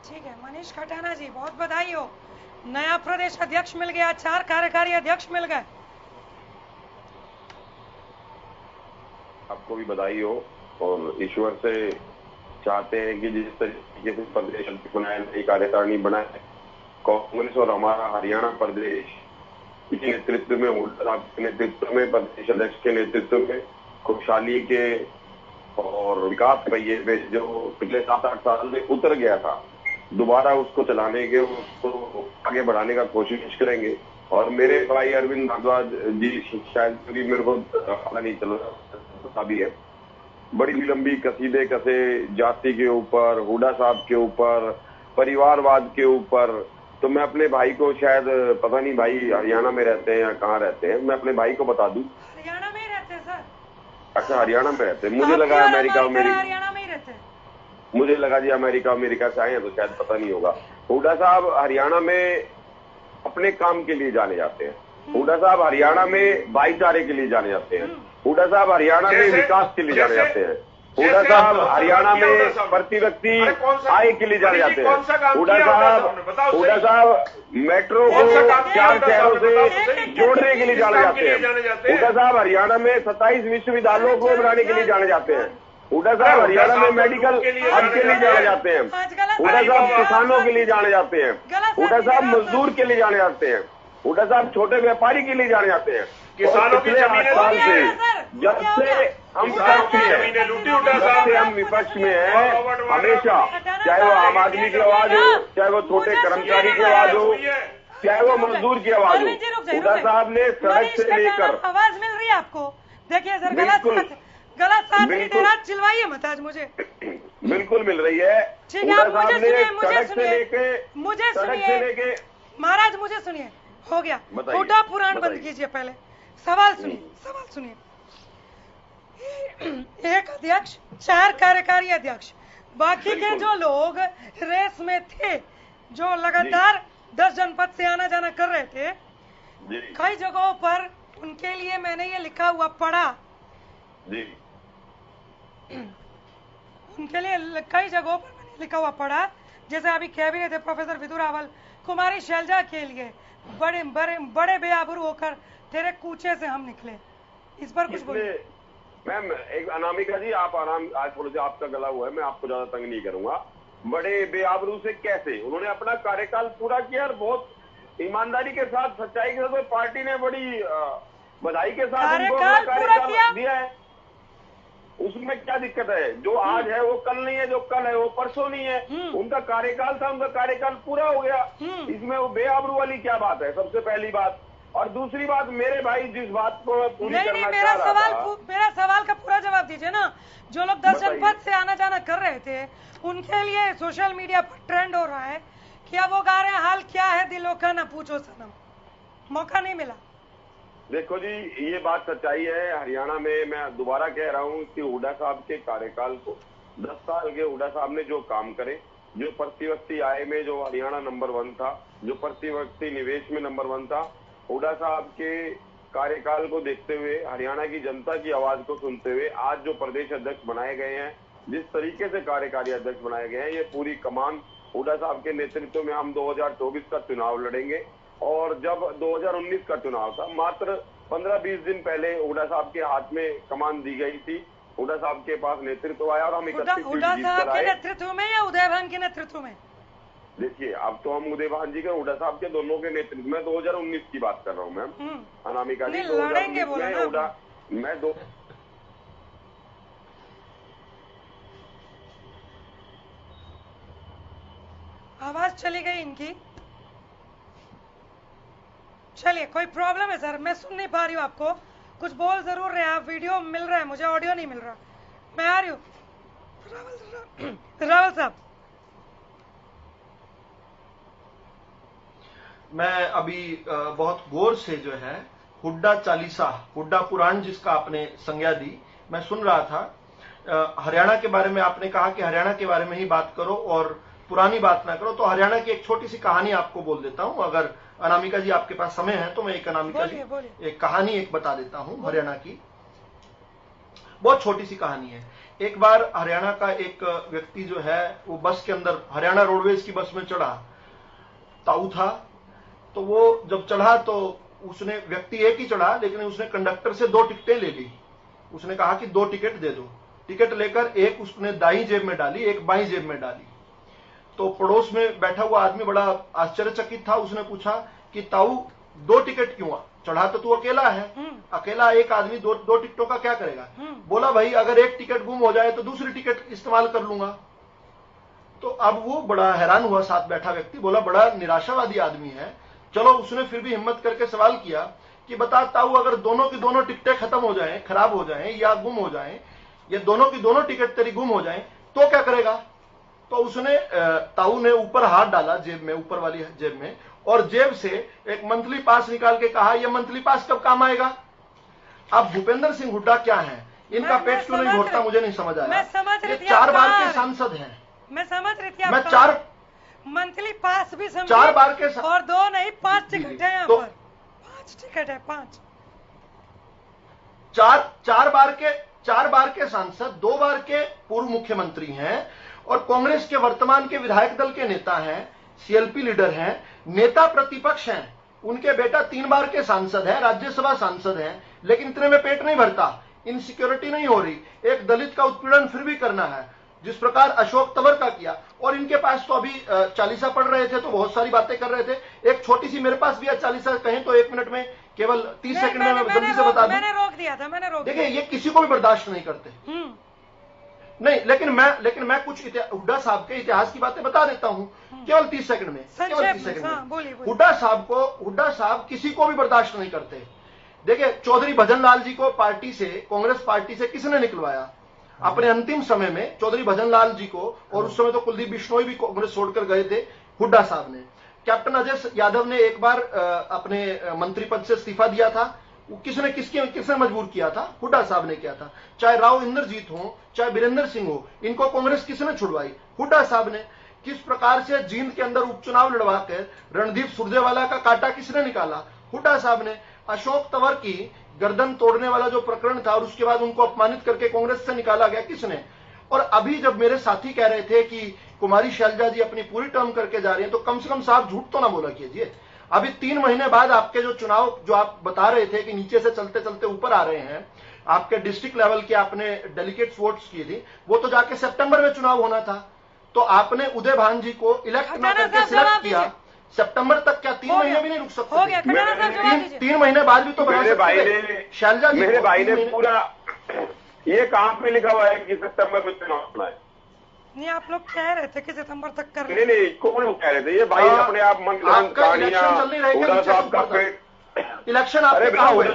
ठीक है, मनीष खटाना जी, बहुत बधाई हो, नया प्रदेश अध्यक्ष मिल गया, 4 कार्यकारी अध्यक्ष मिल गए। आपको भी बधाई हो और ईश्वर से चाहते हैं कि जिस तरीके से प्रदेश अध्यक्ष बनाए, नई कार्यकारिणी बनाए, कांग्रेस और हमारा हरियाणा प्रदेश के नेतृत्व में, हुड्डा साहब के नेतृत्व में, प्रदेश अध्यक्ष के नेतृत्व में खुशहाली के और विकास पहिए पे जो पिछले 7-8 साल में उतर गया था, दोबारा उसको चलाने के, उसको आगे बढ़ाने का कोशिश करेंगे। और मेरे भाई अरविंद भारद्वाज जी, शायद भी मेरे को पता नहीं चल रहा भी है, बड़ी लंबी कसीदे कसे जाति के ऊपर, हुड्डा साहब के ऊपर, परिवारवाद के ऊपर। तो मैं अपने भाई को, शायद पता नहीं भाई हरियाणा में रहते हैं या कहाँ रहते हैं, मैं अपने भाई को बता दूं। हरियाणा में ही रहते हैं सर। अच्छा, हरियाणा में रहते हैं। मुझे लगा अमेरिका हरियाणा में ही रहते हैं। मुझे लगा जी अमेरिका से आए हैं तो शायद पता नहीं होगा। हुड्डा साहब हरियाणा में अपने काम के लिए जाने जाते हैं। हुड्डा साहब हरियाणा में भाईचारे के लिए जाने जाते हैं। हुड्डा साहब हरियाणा में विकास के लिए जाने जाते हैं। हुड्डा साहब हरियाणा में प्रति व्यक्ति आय के लिए जाने जाते हैं। हुड्डा साहब मेट्रो को 4 शहरों से जोड़ने के लिए जाने जाते हैं। हुड्डा साहब हरियाणा में 27 विश्वविद्यालयों को बनाने के लिए जाने जाते हैं। हुड्डा साहब हरियाणा में मेडिकल हब के लिए जाने जाते हैं। हुड्डा साहब किसानों के लिए जाने जाते हैं। हुड्डा साहब मजदूर के लिए जाने जाते हैं। हुड्डा साहब छोटे व्यापारी के लिए जाने जाते हैं। किसानों की जमीनें साल से, जब से हम विपक्ष में हैं, जब से हम विपक्ष में हैं, हमेशा चाहे वो आम आदमी की आवाज हो, चाहे वो छोटे कर्मचारी की आवाज हो, चाहे वो मजदूर की आवाज हो, हुड्डा साहब ने सड़क से लेकर। आवाज मिल रही है आपको? देखिए सर, गलत साथ नहीं दे रहा, चिल्वाइए मत आज मुझे। बिल्कुल मिल रही है। ठीक है, आप मुझे सुनिए महाराज, मुझे सुनिए। हो गया, हुड्डा पुराण बंद कीजिए, पहले सवाल सुनिए। एक अध्यक्ष, 4 कार्यकारी अध्यक्ष, बाकी के जो लोग रेस में थे, जो लगातार 10 जनपद से आना जाना कर रहे थे, कई जगहों पर उनके लिए मैंने ये लिखा हुआ पढ़ा जी, उनके लिए कई जगहों पर मैंने लिखा हुआ पढ़ा, जैसे अभी कह भी रहे थे प्रोफेसर विदु रावल, कुमारी शैलजा के लिए बड़े बेआबरू होकर तेरे कूचे से हम निकले। इस पर कुछ बोलिए। मैम, एक अनामिका जी, आप आराम, आज थोड़ा सा आपका गला हुआ है, मैं आपको ज्यादा तंग नहीं करूंगा। बड़े बेआबरू से कैसे? उन्होंने अपना कार्यकाल पूरा किया और बहुत ईमानदारी के साथ, सच्चाई के साथ पार्टी ने बड़ी बधाई के साथ उनको कार्यकाल पूरा किया दिया है। उसमें क्या दिक्कत है? जो आज है वो कल नहीं है, जो कल है वो परसों नहीं है। उनका कार्यकाल था, उनका कार्यकाल पूरा हो गया। इसमें वो बेआबरू वाली क्या बात है? सबसे पहली बात। और दूसरी बात, मेरे भाई जिस बात को पूरी करना मेरा सवाल का पूरा जवाब दीजिए ना। जो लोग 10 जनपद से आना जाना कर रहे थे, उनके लिए सोशल मीडिया पर ट्रेंड हो रहा है कि अब वो गा रहे हैं हाल क्या है दिलों का ना पूछो सनम। मौका नहीं मिला। देखो जी, ये बात सच्चाई है। हरियाणा में मैं दोबारा कह रहा हूँ कि हुड्डा साहब के कार्यकाल को 10 साल के हुड्डा साहब ने जो काम करे, जो प्रति व्यक्ति आय में जो हरियाणा नंबर 1 था, जो प्रति व्यक्ति निवेश में नंबर 1 था, हुड्डा साहब के कार्यकाल को देखते हुए, हरियाणा की जनता की आवाज को सुनते हुए आज जो प्रदेश अध्यक्ष बनाए गए हैं, जिस तरीके से कार्यकारी अध्यक्ष बनाए गए हैं, ये पूरी कमान हुड्डा साहब के नेतृत्व में हम 2024 का चुनाव लड़ेंगे। और जब 2019 का चुनाव था, मात्र 15-20 दिन पहले हुड्डा साहब के हाथ में कमान दी गई थी। हुड्डा साहब के पास नेतृत्व आया और हम 31 सीट हुड्डा जीत साहब कर के आए। नेतृत्व में या उदयभान के नेतृत्व में? देखिए, अब तो हम उदयभान जी के, हुड्डा साहब के दोनों के नेतृत्व में 2019 की बात कर रहा हूँ मैम, अनामिका जी। लड़ेंगे बोला ना हुड्डा मैं दो आवाज चली गई इनकी। चलिए, कोई प्रॉब्लम है सर? मैं सुन नहीं पा रही हूँ आपको। कुछ बोल जरूर रहे हैं आप। वीडियो मिल रहा है, मुझे ऑडियो नहीं मिल रहा। मैं आ रही हूँ। रावल साहब, मैं अभी बहुत गौर से जो है हुड्डा चालीसा, हुड्डा पुराण जिसका आपने संज्ञा दी, मैं सुन रहा था। हरियाणा के बारे में आपने कहा कि हरियाणा के बारे में ही बात करो और पुरानी बात ना करो। तो हरियाणा की एक छोटी सी कहानी आपको बोल देता हूं। अगर अनामिका जी आपके पास समय है तो मैं एक अनामिका जी एक कहानी एक बता देता हूं हरियाणा की। बहुत छोटी सी कहानी है। एक बार हरियाणा का एक व्यक्ति जो है वो बस के अंदर, हरियाणा रोडवेज की बस में चढ़ा, ताऊ था। तो वो जब चढ़ा तो उसने, व्यक्ति एक ही चढ़ा, लेकिन उसने कंडक्टर से 2 टिकटें ले ली। उसने कहा कि 2 टिकट दे दो। टिकट लेकर एक उसने दाईं जेब में डाली, एक बाईं जेब में डाली। तो पड़ोस में बैठा हुआ आदमी बड़ा आश्चर्यचकित था। उसने पूछा कि ताऊ 2 टिकट क्यों? चढ़ा तो तू अकेला है, अकेला एक आदमी 2 टिकटों का क्या करेगा? बोला भाई अगर एक टिकट गुम हो जाए तो दूसरी टिकट इस्तेमाल कर लूंगा। तो अब वो बड़ा हैरान हुआ, साथ बैठा व्यक्ति बोला बड़ा निराशावादी आदमी है। चलो, उसने फिर भी हिम्मत करके सवाल किया कि बता ताऊ, अगर दोनों की दोनों टिकटें खत्म हो जाएं, खराब हो जाएं या गुम हो जाएं, या दोनों की दोनों टिकट तेरी गुम हो जाएं, तो क्या करेगा? तो उसने, ताऊ ने ऊपर हाथ डाला जेब में, ऊपर वाली जेब में, और जेब से एक मंथली पास निकाल के कहा ये मंथली पास कब काम आएगा? अब भूपेंद्र सिंह हुड्डा क्या है, इनका पेट क्यों नहीं भरता मुझे नहीं समझ आया। ये 4 बार के सांसद हैं। मैं समझ रही थी। मैं 4 मंथली पास भी समझ, 4 बार के और 2 नहीं 5 टिकट है यहाँ पर। 5 टिकट है, 5। 4 बार के सांसद, 2 बार के पूर्व मुख्यमंत्री हैं और कांग्रेस के वर्तमान के विधायक दल के नेता हैं, सीएलपी लीडर हैं, नेता प्रतिपक्ष हैं। उनके बेटा 3 बार के सांसद है, राज्यसभा सांसद हैं, लेकिन इतने में पेट नहीं भरता, इनसिक्योरिटी नहीं हो रही। एक दलित का उत्पीड़न फिर भी करना है, जिस प्रकार अशोक तंवर का किया। और इनके पास तो अभी चालीसा पढ़ रहे थे तो बहुत सारी बातें कर रहे थे। एक छोटी सी मेरे पास भी चालीसा कहें तो 1 मिनट में, केवल 30 सेकंड में मैं जल्दी से बता दूं। मैंने रोक दिया था, मैंने रोक देखिए, ये किसी को भी बर्दाश्त नहीं करते। नहीं, लेकिन मैं कुछ हुड्डा साहब के इतिहास की बातें बता देता हूं, केवल 30 सेकंड में, केवल 30 सेकंड में। हुड्डा साहब किसी को भी बर्दाश्त नहीं करते। देखिए, चौधरी भजन लाल जी को पार्टी से, कांग्रेस पार्टी से किसने निकलवाया? अपने अंतिम समय में चौधरी भजन लाल जी को, और उस समय तो कुलदीप बिश्नोई भी कांग्रेस छोड़कर गए थे, हुड्डा साहब ने। कैप्टन अजय यादव ने एक बार अपने मंत्री पद से इस्तीफा दिया था। किसने मजबूर किया था? हुड्डा साहब ने किया था। चाहे राव इंद्रजीत हो, चाहे बीरेंद्र सिंह हो, इनको कांग्रेस किसने छुड़वाई? हुड्डा साहब ने। किस प्रकार से जींद के अंदर उपचुनाव लड़वाकर रणदीप सुरजेवाला का कांटा किसने निकाला? हुड्डा साहब ने। अशोक तंवर की गर्दन तोड़ने वाला जो प्रकरण था और उसके बाद उनको अपमानित करके कांग्रेस से निकाला गया, किसने? और अभी जब मेरे साथी कह रहे थे कि कुमारी शैलजा जी अपनी पूरी टर्म करके जा रही हैं, तो कम से कम साहब झूठ तो ना बोला कीजिए। अभी 3 महीने बाद आपके जो चुनाव, जो आप बता रहे थे कि नीचे से चलते चलते ऊपर आ रहे हैं, आपके डिस्ट्रिक्ट लेवल के आपने डेलीगेट्स वोट्स किए थे, वो तो जाके सितंबर में चुनाव होना था। तो आपने उदय भान जी को इलेक्ट ना करके सितंबर तक क्या 3 महीने भी नहीं रुक सकते? हो गया, खटाना साहब जवाब दीजिए। 3 महीने बाद भी तो बना मेरे सकते भाई थे। ने शैलजा जी, मेरे भाई ने 3 महीने पूरा ये कहां पे लिखा हुआ है कि सितंबर में चुनाव होना है? नहीं, आप लोग कह रहे थे कि सितंबर तक कर नहीं नहीं, कौन लोग कह रहे थे? ये भाई अपने आप मन आपका इलेक्शन चल नहीं रहेगा, हुड्डा नीचे साहब का ऊपर पेट। इलेक्शन अरे आपके बेटा, कहाँ हुए?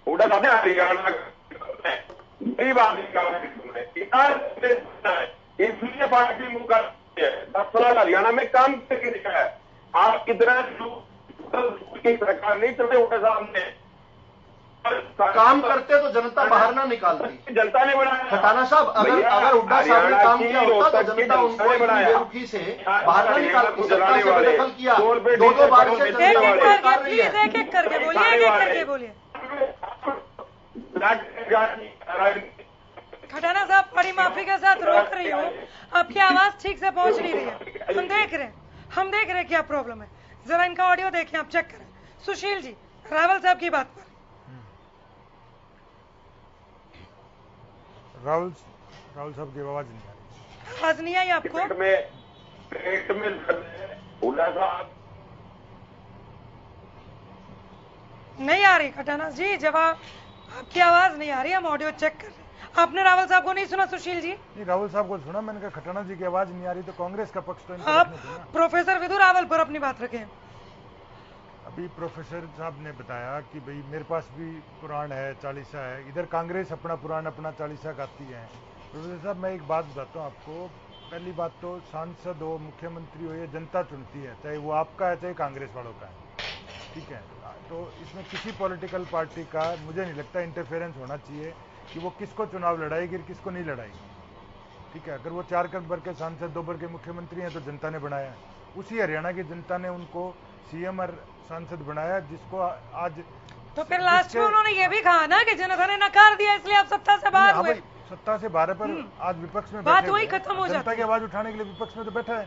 हुड्डा साहब ने हरियाणा बड़ी बात इसलिए पार्टी मुंह कर 10 साल हरियाणा में काम करके दिखा है। आप कितना की सरकार नहीं चलते हुड्डा साहब ने काम करते तो जनता बाहर ना निकालती। जनता ने बनाया। खटाना साहब, अगर हुड्डा साहब ने काम किया होता तो जनता उनको इतनी बेरुखी से बाहर ना निकालती। सत्ता से बेदखल किया, 2-2 बार से एक एक करके प्लीज, एक एक करके बोलिए, एक एक करके बोलिए। खटाना साहब, बड़ी माफी के साथ रोक रही हूँ, आपकी आवाज ठीक से पहुंच नहीं रही है। हम देख रहे हैं क्या प्रॉब्लम है। जरा इनका ऑडियो देखें, आप चेक करें। सुशील जी, रावल साहब की बात पर। राहुल साहब की आवाज नहीं आ रही। आवाज नहीं आई आपको? पेट में हुड्डा साहब नहीं आ रही खटाना जी, जवाब आपकी आवाज नहीं आ रही, हम ऑडियो चेक कर रहे हैं। आपने रावल साहब को नहीं सुना सुशील जी? नहीं, राहुल साहब को सुना, मैंने कहा खटाना जी की आवाज नहीं आ रही तो कांग्रेस का पक्ष तो इनको आप रखने दो ना। प्रोफेसर विधु रावल पर अपनी बात रखें। अभी प्रोफेसर साहब ने बताया कि भाई मेरे पास भी पुराण है, चालीसा है, इधर कांग्रेस अपना पुराण अपना चालीसा गाती है। प्रोफेसर साहब, मैं एक बात बताता हूँ आपको। पहली बात तो सांसद हो, मुख्यमंत्री हो, ये जनता चुनती है, चाहे वो आपका है चाहे कांग्रेस वालों का है, ठीक है। तो इसमें किसी पॉलिटिकल पार्टी का मुझे नहीं लगता इंटरफेरेंस होना चाहिए कि वो किसको चुनाव लड़ाएगी और किसको नहीं लड़ाएगी, ठीक है। अगर वो 4 नंबर के सांसद, 2 नंबर के मुख्यमंत्री हैं तो जनता ने बनाया, उसी हरियाणा की जनता ने उनको सीएम और सांसद बनाया, जिसको आज तो फिर लास्ट में उन्होंने ये भी कहा ना कि जनता ने नकार दिया, इसलिए आप सत्ता से बाहर हुए। सत्ता से बाहर पर आज विपक्ष में बात वही खत्म हो जाती जनता की आवाज उठाने के लिए विपक्ष में तो बैठा है,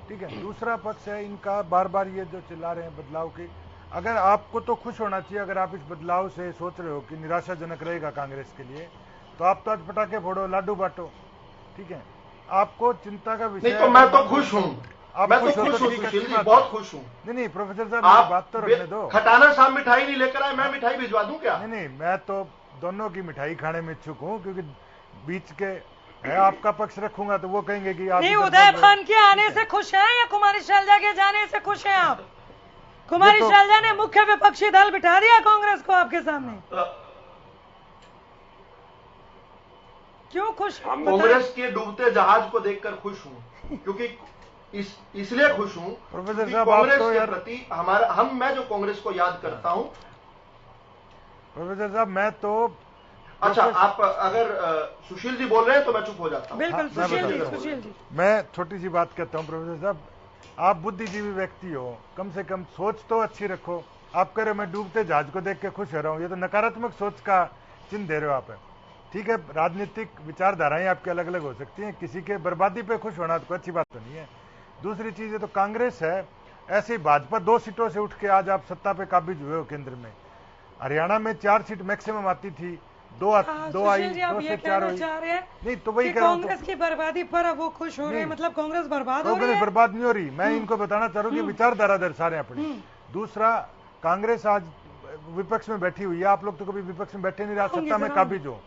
ठीक है। दूसरा पक्ष है इनका, बार बार ये जो चिल्ला रहे हैं बदलाव के, अगर आपको तो खुश होना चाहिए, अगर आप इस बदलाव से सोच रहे हो कि निराशाजनक रहेगा कांग्रेस के लिए, तो आप तो आज पटाखे फोड़ो, लाडू बांटो, ठीक है। आपको चिंता का विषय नहीं तो मैं तो खुश हूँ, मैं तो खुश हूँ सुशील जी, बहुत खुश हूँ। नहीं प्रोफेसर साहब, मेरी बात तो रखने दो। खटाना साहब मिठाई नहीं लेकर आए, मैं मिठाई भिजवा दूं क्या? नहीं, मैं तो दोनों की मिठाई खाने में इच्छुक हूँ, क्योंकि बीच के है आपका पक्ष रखूंगा तो वो कहेंगे कि आप नहीं, उदय भान के आने से खुश हैं या कुमारी शैलजा के जाने से खुश हैं आप? कुमारी शैलजा ने मुख्य विपक्षी दल बिठा दिया कांग्रेस को आपके सामने, क्यों खुश? कांग्रेस के डूबते जहाज को देखकर खुश हूँ, क्योंकि इसलिए खुश हूँ प्रोफेसर कि साहब, कांग्रेस तो के प्रति मैं जो कांग्रेस को याद करता हूँ। प्रोफेसर साहब, मैं तो अच्छा, आप अगर सुशील जी बोल रहे हैं तो मैं चुप हो जाता हूँ। बिल्कुल सुशील जी, मैं छोटी सी बात कहता हूँ। प्रोफेसर साहब, आप बुद्धिजीवी व्यक्ति हो, कम से कम सोच तो अच्छी रखो। आप कह रहे हो मैं डूबते जहाज को देख के खुश हो रहा हूँ, ये तो नकारात्मक सोच का चिन्ह दे रहे हो आप। ठीक है, राजनीतिक विचारधाराएं आपकी अलग अलग हो सकती हैं, किसी के बर्बादी पे खुश होना तो कोई अच्छी बात तो नहीं है। दूसरी चीज है तो कांग्रेस है, ऐसे ही भाजपा 2 सीटों से उठ के आज आप सत्ता पे काबिज हुए हो केंद्र में। हरियाणा में 4 सीट मैक्सिमम आती थी, 2 आई, 2 से 4 हुई। नहीं तो वही कांग्रेस की बर्बादी पर अब वो खुश हो रहे हैं, मतलब कांग्रेस बर्बाद हो रही है? कांग्रेस बर्बाद नहीं हो रही, मैं इनको बताना चाह रहा हूँ कि विचारधारा दर्शा रहे हैं अपनी। दूसरा, कांग्रेस आज विपक्ष में बैठी हुई है, आप लोग तो कभी विपक्ष में बैठे नहीं रहा, सत्ता में काबिज हो,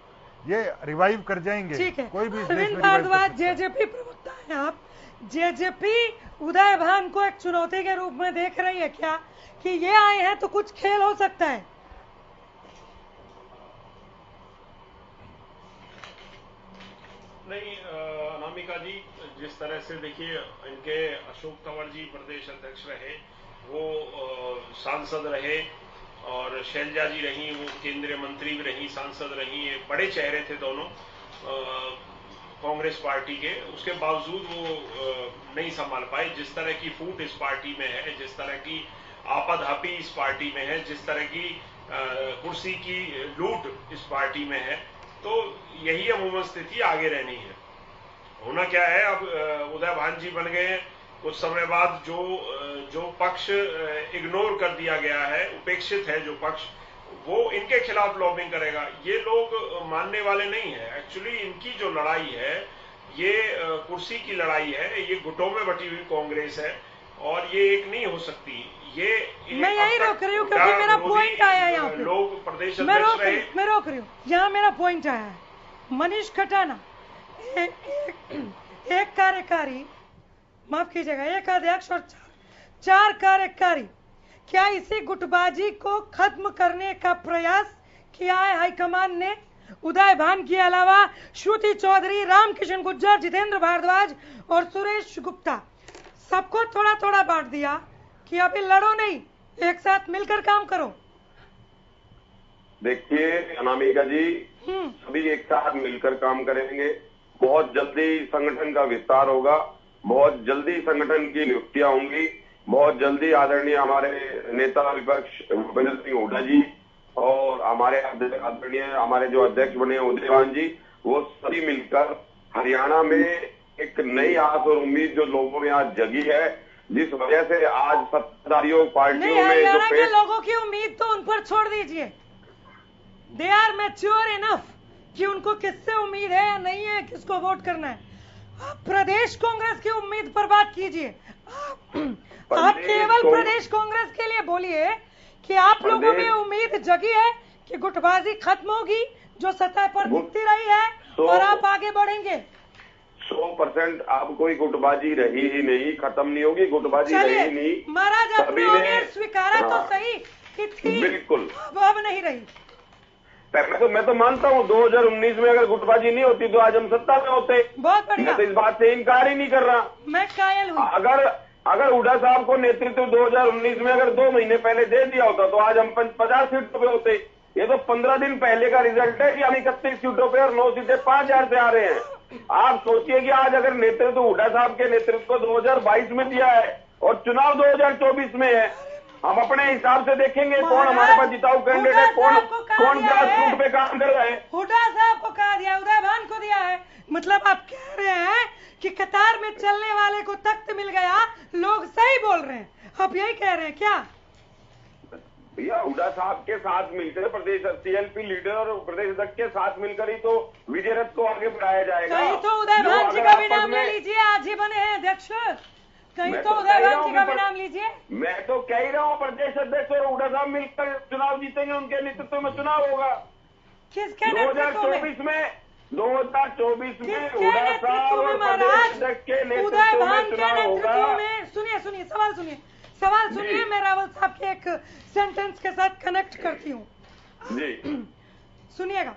ये रिवाइव कर जाएंगे। ठीक है, कोई भी अरविंद भारद्वाज जेजेपी प्रवक्ता है आप, जेजेपी उदय भान को एक चुनौती के रूप में देख रही है क्या कि ये आए हैं तो कुछ खेल हो सकता है? नहीं अनामिका जी, जिस तरह से देखिए इनके अशोक तंवर जी प्रदेश अध्यक्ष रहे, वो सांसद रहे, और शैलजा जी रही, वो केंद्रीय मंत्री भी रही, सांसद रही, ये बड़े चेहरे थे दोनों कांग्रेस पार्टी के। उसके बावजूद वो नहीं संभाल पाए। जिस तरह की फूट इस पार्टी में है, जिस तरह की आपाधापी इस पार्टी में है, जिस तरह की कुर्सी की लूट इस पार्टी में है, तो यही अमूमन स्थिति आगे रहनी है। होना क्या है, अब उदय भान जी बन गए, कुछ समय बाद जो पक्ष इग्नोर कर दिया गया है, उपेक्षित है जो पक्ष, वो इनके खिलाफ लॉबिंग करेगा। ये लोग मानने वाले नहीं है। एक्चुअली इनकी जो लड़ाई है, ये कुर्सी की लड़ाई है, ये गुटों में बटी हुई कांग्रेस है। और ये एक नहीं हो सकती। ये मैं यही रोक रही हूँ क्योंकि मेरा पॉइंट आया है यहाँ पे। लोग प्रदेश अध्यक्ष रहे। मैं रोक रही हूँ, यहाँ मेरा पॉइंट आया है। मनीष खटाना एक कार्यकारी, माफ कीजिएगा, एक अध्यक्ष और चार कार्यकारी, क्या इसी गुटबाजी को खत्म करने का प्रयास किया है हाईकमान ने? उदय भान के अलावा श्रुति चौधरी, रामकिशन गुर्जर, जितेंद्र भारद्वाज और सुरेश गुप्ता, सबको थोड़ा थोड़ा बांट दिया कि अभी लड़ो नहीं, एक साथ मिलकर काम करो। देखिए अनामिका जी, सभी एक साथ मिलकर काम करेंगे। बहुत जल्दी संगठन का विस्तार होगा, बहुत जल्दी संगठन की नियुक्तियां होंगी, बहुत जल्दी आदरणीय हमारे नेता विपक्ष भूपेंद्र सिंह हुड्डा जी और हमारे आदरणीय हमारे जो अध्यक्ष बने उदय भान जी, वो सभी मिलकर हरियाणा में एक नई आस और उम्मीद जो लोगों में आज जगी है, जिस वजह से आज सत्ताधारियों पार्टियों में हरियाणा के लोगों की उम्मीद तो उन पर छोड़ दीजिए, दे आर मैच्योर इनफ कि उनको किससे उम्मीद है या नहीं है, किसको वोट करना है। आप प्रदेश कांग्रेस की उम्मीद पर बात कीजिए। आप केवल प्रदेश कांग्रेस के लिए बोलिए कि आप लोगों में उम्मीद जगी है कि गुटबाजी खत्म होगी जो सतह पर दिखती रही है और आप आगे बढ़ेंगे। 100% अब कोई गुटबाजी रही ही नहीं, खत्म नहीं होगी, गुटबाजी रही नहीं। महाराज आपने स्वीकारा तो सही कि थी, बिल्कुल अब नहीं रही। मैं तो मानता हूँ 2019 में अगर गुटबाजी नहीं होती तो आज हम सत्ता में होते। बहुत बढ़िया, मैं तो इस बात से इनकार ही नहीं कर रहा। मैं कायल हूँ। अगर हुड्डा साहब को नेतृत्व 2019 में अगर 2 महीने पहले दे दिया होता तो आज हम 50 सीटों पे होते। ये तो 15 दिन पहले का रिजल्ट है कि हम 31 सीटों पे और 9 सीटें 5000 से आ रहे हैं। आप सोचिए कि आज अगर नेतृत्व हुड्डा साहब के नेतृत्व को 2022 में दिया है और चुनाव 2024 में है, हम अपने हिसाब से देखेंगे कौन हमारे पास जिताऊ कैंडिडेट है, कौन ग्रास रूट पे काम कर रहा है। हुड्डा साहब को कहा दिया, उदय भान को दिया है। मतलब आप कह रहे हैं कि कतार में चलने वाले को तख्त मिल गया, लोग सही बोल रहे हैं, आप यही कह रहे हैं क्या? भैया हुड्डा साहब के साथ मिलकर प्रदेश सीएलपी लीडर और प्रदेश अध्यक्ष के साथ मिलकर ही तो विजय रथ को आगे बढ़ाया जाएगा। कहीं तो उदय भान जी का भी नाम ले लीजिए, आज ही बने हैं अध्यक्ष। कहीं तो उदय भान जी का भी नाम लीजिए। मैं तो कह ही रहा हूँ प्रदेश अध्यक्ष और हुड्डा साहब मिलकर चुनाव जीतेंगे, उनके नेतृत्व में चुनाव होगा। किसके नेतृत्व में? 2024 में हुड्डा साहब और प्रदेश अध्यक्ष के नेतृत्व में चुनाव होगा। सुनिए सवाल सुनिए, मैं रावल साहब के एक सेंटेंस के साथ कनेक्ट करती हूँ जी। सुनिएगा,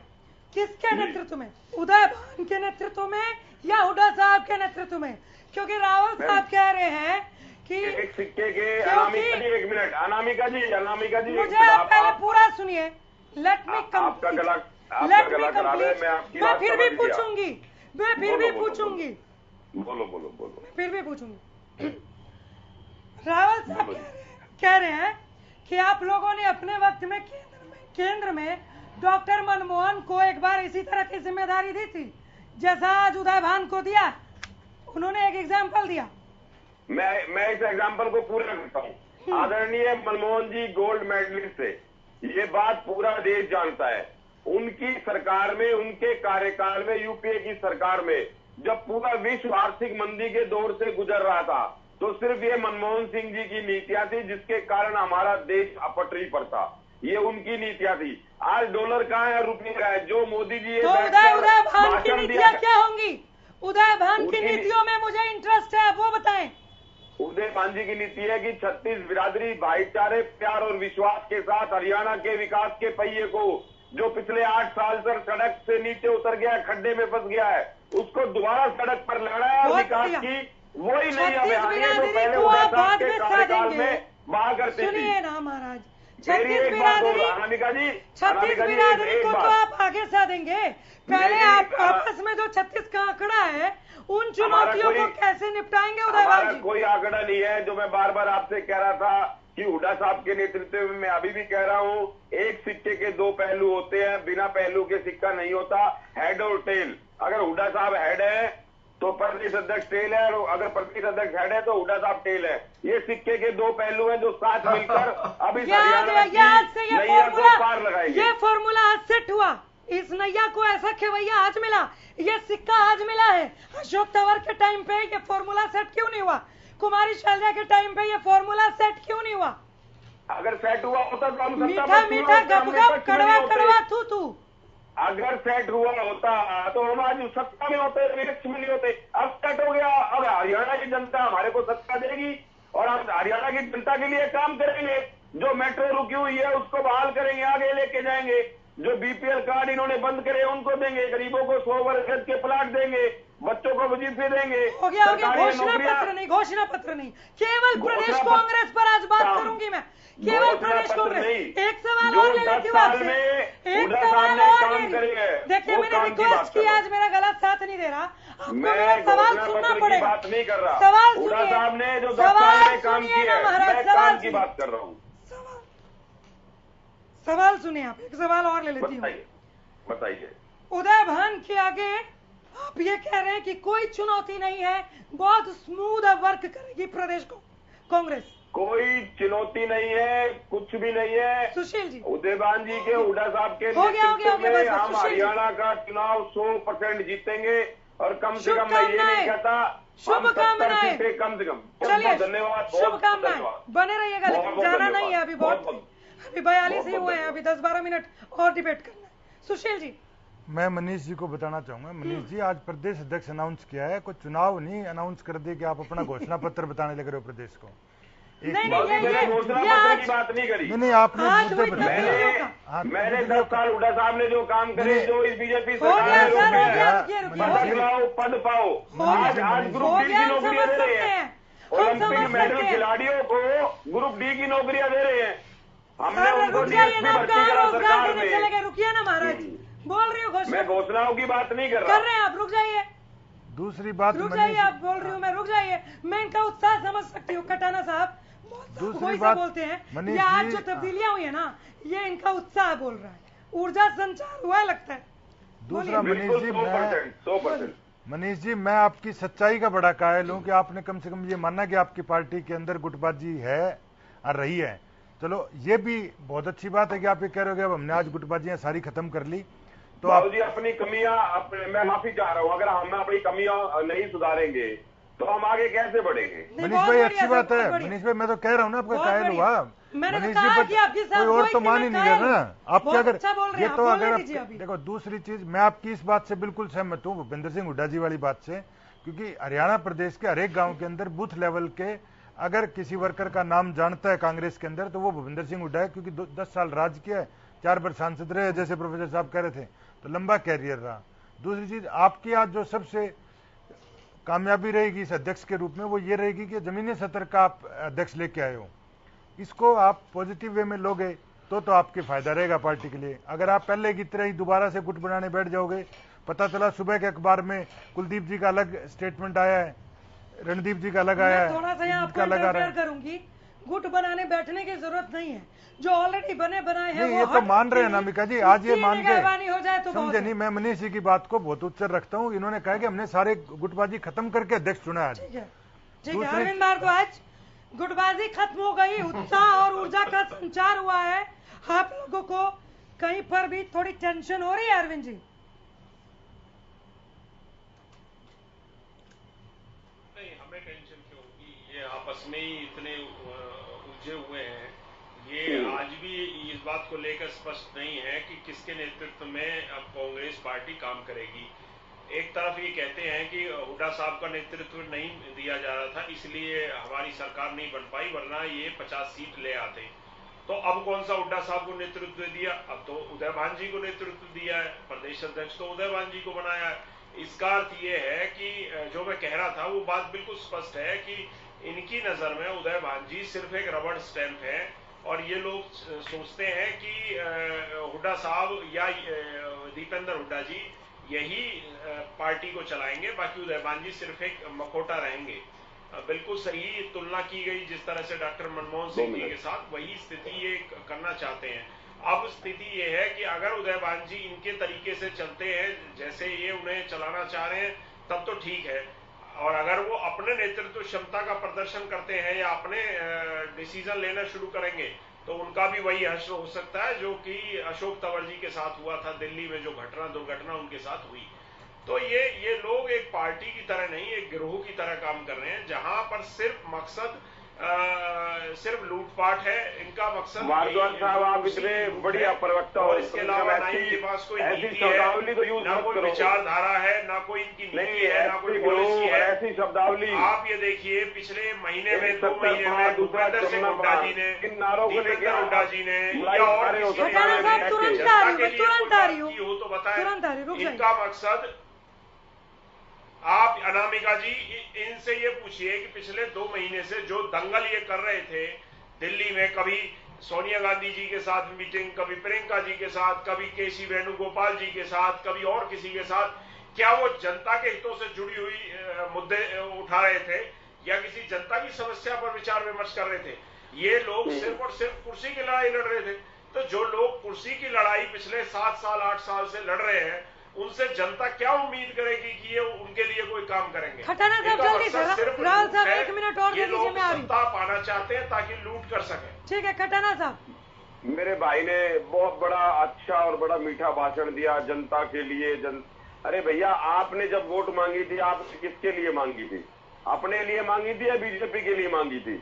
किसके नेतृत्व में? उदय भान के नेतृत्व में या हुड्डा साहब के नेतृत्व में? क्योंकि रावल साहब कह रहे हैं कि एक सिक्के के एक मिनट अनामिका जी मुझे आप पहले पूरा सुनिए। Let me complete. मैं फिर भी पूछूंगी। रावल साहब कह रहे हैं कि आप लोगों ने अपने वक्त में केंद्र में डॉक्टर मनमोहन को एक बार इसी तरह की जिम्मेदारी दी थी जैसा आज उदय भान को दिया। उन्होंने एक एग्जाम्पल दिया। मैं इस एग्जाम्पल को पूरा करता हूँ। आदरणीय मनमोहन जी गोल्ड मेडलिस्ट थे, ये बात पूरा देश जानता है। उनकी सरकार में, उनके कार्यकाल में, यूपीए की सरकार में जब पूरा विश्व आर्थिक मंदी के दौर से गुजर रहा था तो सिर्फ ये मनमोहन सिंह जी की नीतियां थी जिसके कारण हमारा देश अपटरी पर था। ये उनकी नीतियां थी। आज डॉलर कहाँ है, रुपये का है। जो मोदी जी तो उदय भान की नीतियां क्या होंगी? उदय भान की नीतियों में मुझे इंटरेस्ट है, वो बताएं। उदय भान जी की नीति है कि 36 बिरादरी भाईचारे, प्यार और विश्वास के साथ हरियाणा के विकास के पहिए को, जो पिछले 8 साल से सड़क से नीचे उतर गया है, खड्डे में फंस गया है, उसको दोबारा सड़क पर लाना है और विकास की वही नहीं अभियान है जो पहले उदय साहब के कार्यकाल में बहा करती थी। सुनिए ना महाराज, 36 बिरादरी, अनामिका जी 36 बिरादरी को तो आप आगे साधेंगे। पहले आप आपस में जो 36 का आंकड़ा है उन चुनौतियों को कैसे निपटाएंगे उदय भान जी? कोई आंकड़ा नहीं है। जो मैं बार बार आपसे कह रहा था कि हुड्डा साहब के नेतृत्व में, मैं अभी भी कह रहा हूं, एक सिक्के के 2 पहलू होते हैं, बिना पहलू के सिक्का नहीं होता। हेड और टेल। अगर हुड्डा साहब हेड है तो प्रदेश अध्यक्ष टेल है, और अगर प्रदेश अध्यक्ष हेड है तो हुड्डा साहब टेल है। ये सिक्के के 2 पहलू हैं जो साथ मिलकर अभी हरियाणा की नैया को पार लगाएंगे। ये फॉर्मूला आज सेट हुआ। इस नैया को ऐसा खेवैया आज मिला, ये सिक्का आज मिला है। अशोक तंवर के टाइम पे ये फॉर्मूला सेट क्यों नहीं हुआ? कुमारी शैलजा के टाइम पे ये फॉर्मूला सेट क्यों नहीं हुआ? अगर सेट हुआ होता तो हम मीठा मीठा गप गप कड़वा कड़वा थू थू। अगर सेट हुआ होता तो हम आज सत्ता में होते, विपक्ष में नहीं होते। अब सेट हो गया, अब हरियाणा की जनता हमारे को सत्ता देगी और हम हरियाणा की जनता के लिए काम करेंगे। जो मेट्रो रुकी हुई है उसको बहाल करेंगे, आगे लेके जाएंगे। जो बीपीएल कार्ड इन्होंने बंद करे उनको देंगे, गरीबों को 100 वर्ग के प्लाट देंगे, बच्चों को वजीफे देंगे। हो गया घोषणा पत्र नहीं, घोषणा पत्र नहीं, केवल प्रदेश कांग्रेस पर आज बात करूंगी मैं, केवल प्रदेश कांग्रेस। एक सवाल और ले लेती हूँ आपसे, एक सवाल और देखिए, मैंने रिक्वेस्ट की, आज मेरा गला साथ नहीं दे रहा, आपको मेरा सवाल सुनना पड़ेगा। बात नहीं कर रहा, सवाल हुड्डा सुनिए, साहब ने जो सवाल काम सुनिए किया ना है, महाराज, मैं सवाल काम की बात कर रहा हूँ। सवाल सुनिए आप, एक सवाल और ले लेती हूँ। बताइए। उदय भान के आगे आप ये कह रहे हैं कि कोई चुनौती नहीं है, बहुत स्मूथ वर्क करेगी प्रदेश को कांग्रेस। कोई चुनौती नहीं है, कुछ भी नहीं है। सुशील जी, उदयभान जी के, हुड्डा साहब के हो गया, में हम हरियाणा का चुनाव 100% जीतेंगे और कम से कम मैं ये नहीं कहता, शुभकामनाएं, कम से कम। चलिए, धन्यवाद, शुभकामनाएं, बने रहिएगा, लेकिन जाना नहीं है अभी, बहुत अभी 42 ही हुए हैं, अभी 10-12 मिनट और डिबेट करना है। सुशील जी, मैं मनीष जी को बताना चाहूंगा। मनीष जी, आज प्रदेश अध्यक्ष अनाउंस किया है, कोई चुनाव नहीं अनाउंस कर दिए कि आप अपना घोषणा पत्र बताने लग रहे हो प्रदेश को। नहीं, घोषणा पत्र की बात नहीं करी। नहीं, आपने मैंने 10 साल हुड्डा साहब ने जो काम करे, जो इस बीजेपी सरकार पद पाओ, आज ग्रुप डी की नौकरियां दे रहे हैं, ओलंपिक मेडल खिलाड़ियों को ग्रुप डी की नौकरियां दे रहे हैं। हमने उनको डीएसपी भर्ती करा सरकार में। रुकिए ना महाराज, बोल रही हूँ घोषणा, मैं घोषणाओं की बात नहीं कर रहे हैं आप, रुक जाइए। दूसरी बात, रुक जाइए, आप बोल रही हूँ मैं, रुक जाइए। मैं इनका उत्साह समझ सकती हूँ, कटाना साहब दूसरी बात बोलते हैं, ये आज जो तब्दीलियां हुई है ना, ये इनका उत्साह बोल रहा है, ऊर्जा संचार हुआ है लगता है। दूसरा मनीष जी, मैं आपकी सच्चाई का बड़ा कायल हूं कि आपने कम से कम ये माना कि आपकी पार्टी के अंदर गुटबाजी है और रही है। चलो, ये भी बहुत अच्छी बात है कि आप ये कह रहे हो कि अब हमने आज गुटबाजियां सारी खत्म कर ली। तो आप जी अपनी कमियां, मैं माफी चाह रहा हूं, अगर हम अपनी कमियां नहीं सुधारेंगे तो हम आगे कैसे बढ़ेंगे? मनीष भाई, अच्छी बात है। मनीष भाई, मैं तो कह रहा हूँ ना, आपका कायल हुआ मनीष जी, कोई और तो मान ही नहीं कर रहा। आप क्या अगर ये तो अगर देखो, दूसरी चीज, मैं आपकी इस बात से बिल्कुल सहमत हूँ, भूपेंद्र सिंह हुड्डा जी वाली बात से, क्योंकि हरियाणा प्रदेश के हर एक गांव के अंदर बूथ लेवल के अगर किसी वर्कर का नाम जानता है कांग्रेस के अंदर तो वो भूपेंद्र सिंह हुड्डा है, क्योंकि 10 साल राज किया है, 4 बार सांसद रहे, जैसे प्रोफेसर साहब कह रहे थे, तो लंबा कैरियर रहा। दूसरी चीज, आपकी आज जो सबसे कामयाबी रहेगी इस अध्यक्ष के रूप में, वो ये रहेगी कि जमीनी सतर का आप अध्यक्ष लेके आए हो, इसको आप पॉजिटिव वे में लोगे तो आपके फायदा रहेगा पार्टी के लिए। अगर आप पहले की तरह ही दोबारा से गुट बनाने बैठ जाओगे, पता चला सुबह के अखबार में कुलदीप जी का अलग स्टेटमेंट आया है, रणदीप जी का अलग आया है, थोड़ा सा यहाँ पर करूंगी, गुट बनाने बैठने की जरूरत नहीं है, जो ऑलरेडी बने बनाए हैं ये तो मान रहे हैं नामिका जी, आज ये मान के हो जाए तो समझे नहीं। मैं मनीष जी की बात को बहुत उच्च रखता हूँ, इन्होंने कहा कि हमने सारे गुटबाजी खत्म करके अध्यक्ष चुना है। ठीक है, अरविंद भारद्वाज, गुटबाजी खत्म हो गई, उत्साह और ऊर्जा का संचार हुआ है। आप लोगों को कहीं पर भी थोड़ी टेंशन हो रही है अरविंद जी? नहीं, हमें टेंशन क्यों होगी, ये आपस में ही इतने उलझे हुए हैं। ये आज भी इस बात को लेकर स्पष्ट नहीं है कि किसके नेतृत्व में अब कांग्रेस पार्टी काम करेगी। एक तरफ ये कहते हैं कि हुड्डा साहब का नेतृत्व नहीं दिया जा रहा था, इसलिए हमारी सरकार नहीं बन पाई, वरना ये 50 सीट ले आते। तो अब कौन सा हुड्डा साहब को नेतृत्व दिया? अब तो उदयभान जी को नेतृत्व दिया है, प्रदेश अध्यक्ष तो उदयभान जी को बनाया है। इसका अर्थ ये है कि जो मैं कह रहा था वो बात बिल्कुल स्पष्ट है कि इनकी नजर में उदयभान जी सिर्फ एक रबड़ स्टैंप है, और ये लोग सोचते हैं कि हुड्डा साहब या दीपेंद्र हुड्डा जी यही पार्टी को चलाएंगे, बाकी उदयभान जी सिर्फ एक मखौटा रहेंगे। बिल्कुल सही तुलना की गई जिस तरह से डॉक्टर मनमोहन सिंह जी के साथ, वही स्थिति ये करना चाहते हैं। अब स्थिति ये है कि अगर उदयभान जी इनके तरीके से चलते हैं जैसे ये उन्हें चलाना चाह रहे हैं, तब तो ठीक है, और अगर वो अपने नेतृत्व क्षमता का प्रदर्शन करते हैं या अपने डिसीजन लेना शुरू करेंगे तो उनका भी वही हश्र हो सकता है जो कि अशोक तंवर जी के साथ हुआ था दिल्ली में, जो दुर्घटना उनके साथ हुई। तो ये लोग एक पार्टी की तरह नहीं, एक गिरोह की तरह काम कर रहे हैं, जहां पर सिर्फ मकसद सिर्फ लूटपाट है। इनका मकसद भारद्वाज साहब, आप इतने बढ़िया प्रवक्ता हो, इसके अलावा ना इनके पास कोई नीति है, ना कोई विचारधारा है, ना कोई इनकी नीति है, ना कोई पॉलिसी है। ऐसी शब्दावली आप ये देखिए, पिछले महीने में 2 महीने में भूपेंद्र सिंह हुड्डा जी ने, दीपेंद्र हुड्डा जी ने या और किसी ने जनता के लिए कोई की हो तो बताएं। इनका मकसद, आप अनामिका जी इनसे ये पूछिए कि पिछले 2 महीने से जो दंगल ये कर रहे थे दिल्ली में, कभी सोनिया गांधी जी के साथ मीटिंग, कभी प्रियंका जी के साथ, कभी केसी वेणुगोपाल जी के साथ, कभी और किसी के साथ, क्या वो जनता के हितों से जुड़ी हुई मुद्दे उठा रहे थे या किसी जनता की समस्या पर विचार विमर्श कर रहे थे? ये लोग सिर्फ और सिर्फ कुर्सी की लड़ाई लड़ रहे थे। तो जो लोग कुर्सी की लड़ाई पिछले 7 साल 8 साल से लड़ रहे हैं, उनसे जनता क्या उम्मीद करेगी कि ये उनके लिए कोई काम करेंगे? खटाना साहब जल्दी से, राहुल साहब 1 मिनट और दे दीजिए, मैं आ रही हूं। सत्ता पाना चाहते हैं ताकि लूट कर सके। ठीक है खटाना साहब। मेरे भाई ने बहुत बड़ा अच्छा और बड़ा मीठा भाषण दिया जनता के लिए। अरे भैया, आपने जब वोट मांगी थी, आपने किसके लिए मांगी थी? अपने लिए मांगी थी या बीजेपी के लिए मांगी थी?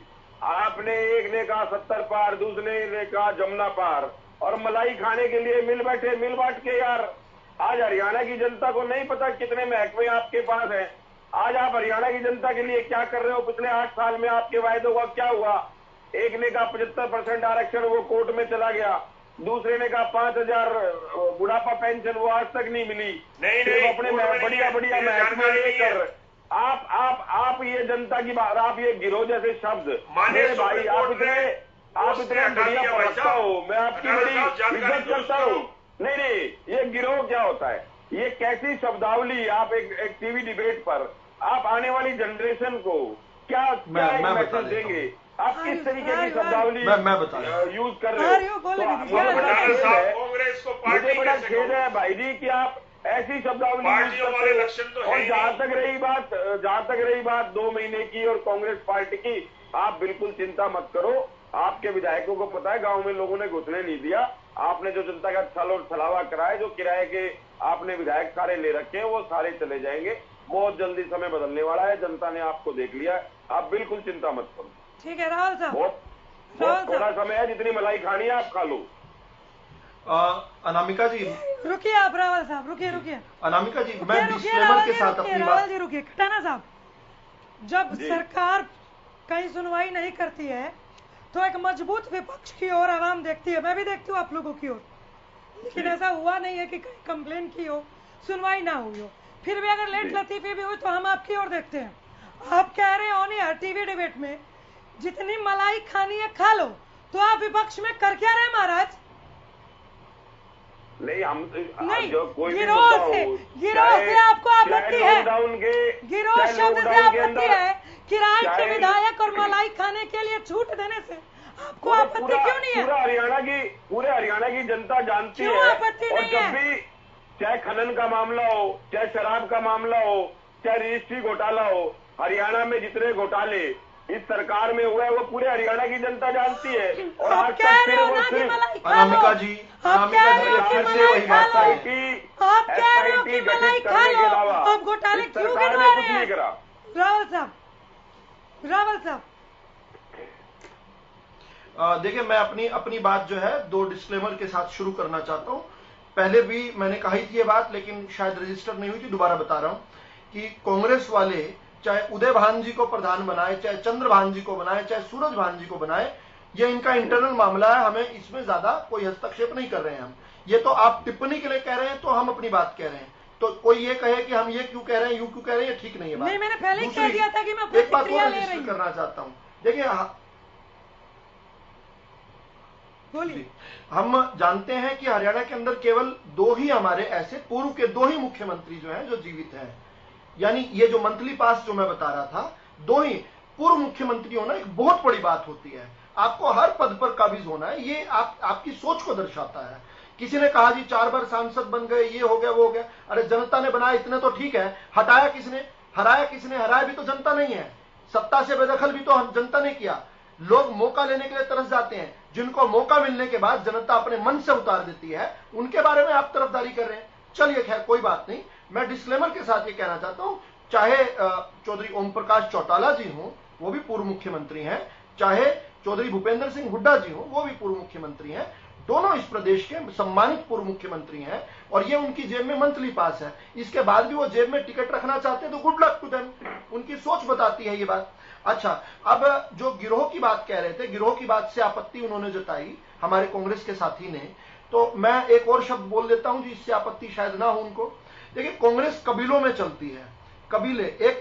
आपने, एक ने कहा 70 पार, दूसरे ने कहा जमुना पार, और मलाई खाने के लिए मिल बांट के। यार, आज हरियाणा की जनता को नहीं पता कितने महकमे आपके पास हैं। आज आप हरियाणा की जनता के लिए क्या कर रहे हो? पिछले 8 साल में आपके वायदों का क्या हुआ? एक ने कहा 75% आरक्षण, वो कोर्ट में चला गया। दूसरे ने कहा 5000 बुढ़ापा पेंशन, वो आज तक नहीं मिली। नहीं, अपने बढ़िया महकमे लेकर आप ये जनता की बात, आप ये गिरोह जैसे शब्द, मेरे भाई आप इतने बढ़िया प्रवक्ता हो, मैं आपकी बड़ी इज्जत करता हूँ। नहीं, ये गिरोह क्या होता है? ये कैसी शब्दावली? आप एक टीवी डिबेट पर आप आने वाली जनरेशन को क्या मैसेज देंगे? आप किस तरीके की शब्दावली यूज कर रहे हो? मुझे बड़ा खेद है भाई जी कि आप ऐसी शब्दावली यूज करते हो। और जहां तक रही बात 2 महीने की और कांग्रेस पार्टी की, आप बिल्कुल चिंता मत करो। आपके विधायकों को पता है, गांव में लोगों ने घुसने नहीं दिया। आपने जो जनता का छल और छलावा कराया, जो किराए के आपने विधायक सारे ले रखे हैं, वो सारे चले जाएंगे। बहुत जल्दी समय बदलने वाला है, जनता ने आपको देख लिया। आप बिल्कुल चिंता मत करो। ठीक है राहुल साहब, बहुत थोड़ा समय है, जितनी मलाई खानी है आप खा लो। अनामिका जी रुकिए, आप रावल साहब रुकिए। अनामिका जी, मैं डिस्क्लेमर के साथ अपनी बात। जी रुकिए। खटाना साहब, जब सरकार कहीं सुनवाई नहीं करती है तो एक मजबूत विपक्ष की ओर आवाम देखती है, मैं भी देखती हूँ आप लोगों की ओर, लेकिन ऐसा हुआ नहीं है कि कहीं कंप्लेन की हो, सुनवाई ना हुई हो। फिर भी अगर लेट लतीफी भी हुई तो हम आपकी ओर देखते हैं। आप कह रहे हो नहीं, टीवी डिबेट में जितनी मलाई खानी है खा लो, तो आप विपक्ष में कर क्या रहे महाराज? नहीं, हम जो कोई गिरोह से आपको आपत्ति है, गिरोह शब्द से आपत्ति है, किराए के विधायक और मलाई खाने के लिए छूट देने से आपको आपत्ति क्यों नहीं है? पूरे हरियाणा की जनता जानती है। आपत्ति नहीं है? जब भी चाहे खनन का मामला हो, चाहे शराब का मामला हो, चाहे रजिस्ट्री घोटाला हो, हरियाणा में जितने घोटाले इस सरकार में हुआ है, वो पूरे हरियाणा की जनता जानती है। और आज तक फिर वो सिर्फ अनामिका जी फिर से वही बात है, आप कह रहे हो कि मलाई खा लो, आप घोटाले क्यों गिनवा रहे हैं? रावल साहब देखिए, मैं अपनी बात जो है 2 डिस्क्लेमर के साथ शुरू करना चाहता हूं। पहले भी मैंने कही थी ये बात, लेकिन शायद रजिस्टर नहीं हुई थी, दोबारा बता रहा हूं कि कांग्रेस वाले चाहे उदय भान जी को प्रधान बनाए, चाहे चंद्र भान जी को बनाए, चाहे सूरज भान जी को बनाए, ये इनका इंटरनल मामला है। हमें इसमें ज्यादा कोई हस्तक्षेप नहीं कर रहे हैं। हम ये तो आप टिप्पणी के लिए कह रहे हैं, तो हम अपनी बात कह रहे हैं। तो कोई ये कहे कि हम ये क्यों कह रहे हैं, यू क्यों कह रहे हैं, ये ठीक नहीं है बात। नहीं, मैंने पहले ही कह दिया था कि मैं एक बात और रजिस्टर करना चाहता हूं। देखिए, हम जानते हैं कि हरियाणा के अंदर केवल 2 ही हमारे ऐसे पूर्व के 2 ही मुख्यमंत्री जो हैं जो जीवित हैं। यानी ये जो मंथली पास जो मैं बता रहा था, 2 ही पूर्व मुख्यमंत्री होना एक बहुत बड़ी बात होती है। आपको हर पद पर काबिज होना है, ये आपकी सोच को दर्शाता है। किसी ने कहा जी 4 बार सांसद बन गए, ये हो गया वो हो गया। अरे जनता ने बनाया इतने तो ठीक है, हटाया किसने, हराया किसने? हराया भी तो जनता नहीं है। सत्ता से बेदखल भी तो जनता ने किया। लोग मौका लेने के लिए तरस जाते हैं, जिनको मौका मिलने के बाद जनता अपने मन से उतार देती है, उनके बारे में आप तरफदारी कर रहे हैं। चलिए खैर कोई बात नहीं, मैं डिस्क्लेमर के साथ ये कहना चाहता हूं, चाहे चौधरी ओम प्रकाश चौटाला जी हों, वो भी पूर्व मुख्यमंत्री हैं, चाहे चौधरी भूपेंद्र सिंह हुड्डा जी हों, वो भी पूर्व मुख्यमंत्री हैं, दोनों इस प्रदेश के सम्मानित पूर्व मुख्यमंत्री हैं और ये उनकी जेब में मंथली पास है। इसके बाद भी वो जेब में टिकट रखना चाहते हैं तो गुड लक टू देम, उनकी सोच बताती है ये बात। अच्छा, अब जो गिरोह की बात कह रहे थे, गिरोह की बात से आपत्ति उन्होंने जताई हमारे कांग्रेस के साथी ने, तो मैं एक और शब्द बोल देता हूं जिससे आपत्ति शायद ना हो उनको। देखिए, कांग्रेस कबीलों में चलती है, कबीले, एक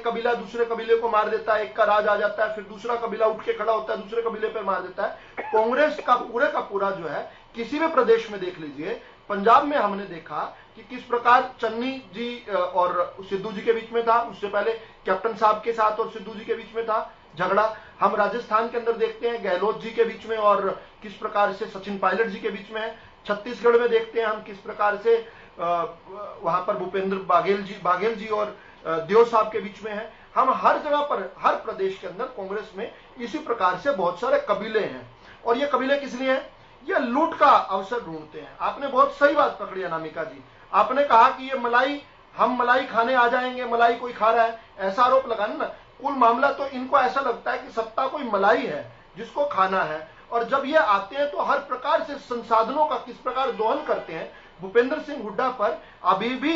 कबीला दूसरे कबीले को मार देता है, एक का राज आ जाता है, फिर दूसरा कबीला उठ के खड़ा होता है, दूसरे कबीले पे मार देता है। कांग्रेस का पूरा जो है, किसी भी प्रदेश में देख लीजिए, पंजाब में हमने देखा कि किस प्रकार चन्नी जी और सिद्धू जी के बीच में था, उससे पहले कैप्टन साहब के साथ और सिद्धू जी के बीच में था झगड़ा। हम राजस्थान के अंदर देखते हैं गहलोत जी के बीच में और किस प्रकार से सचिन पायलट जी के बीच में है। छत्तीसगढ़ में देखते हैं हम किस प्रकार से वहां पर भूपेंद्र बाघेल जी और देव साहब के बीच में है। हम हर जगह पर, हर प्रदेश के अंदर कांग्रेस में इसी प्रकार से बहुत सारे कबीले हैं और ये कबीले किस लिए हैं? ये लूट का अवसर ढूंढते हैं। आपने बहुत सही बात पकड़ी अनामिका जी, आपने कहा कि ये मलाई, हम मलाई खाने आ जाएंगे, मलाई कोई खा रहा है, ऐसा आरोप लगाना ना। कुल मामला तो इनको ऐसा लगता है कि सत्ता कोई मलाई है जिसको खाना है, और जब ये आते हैं तो हर प्रकार से संसाधनों का किस प्रकार दोहन करते हैं। भूपेंद्र सिंह हुड्डा पर अभी भी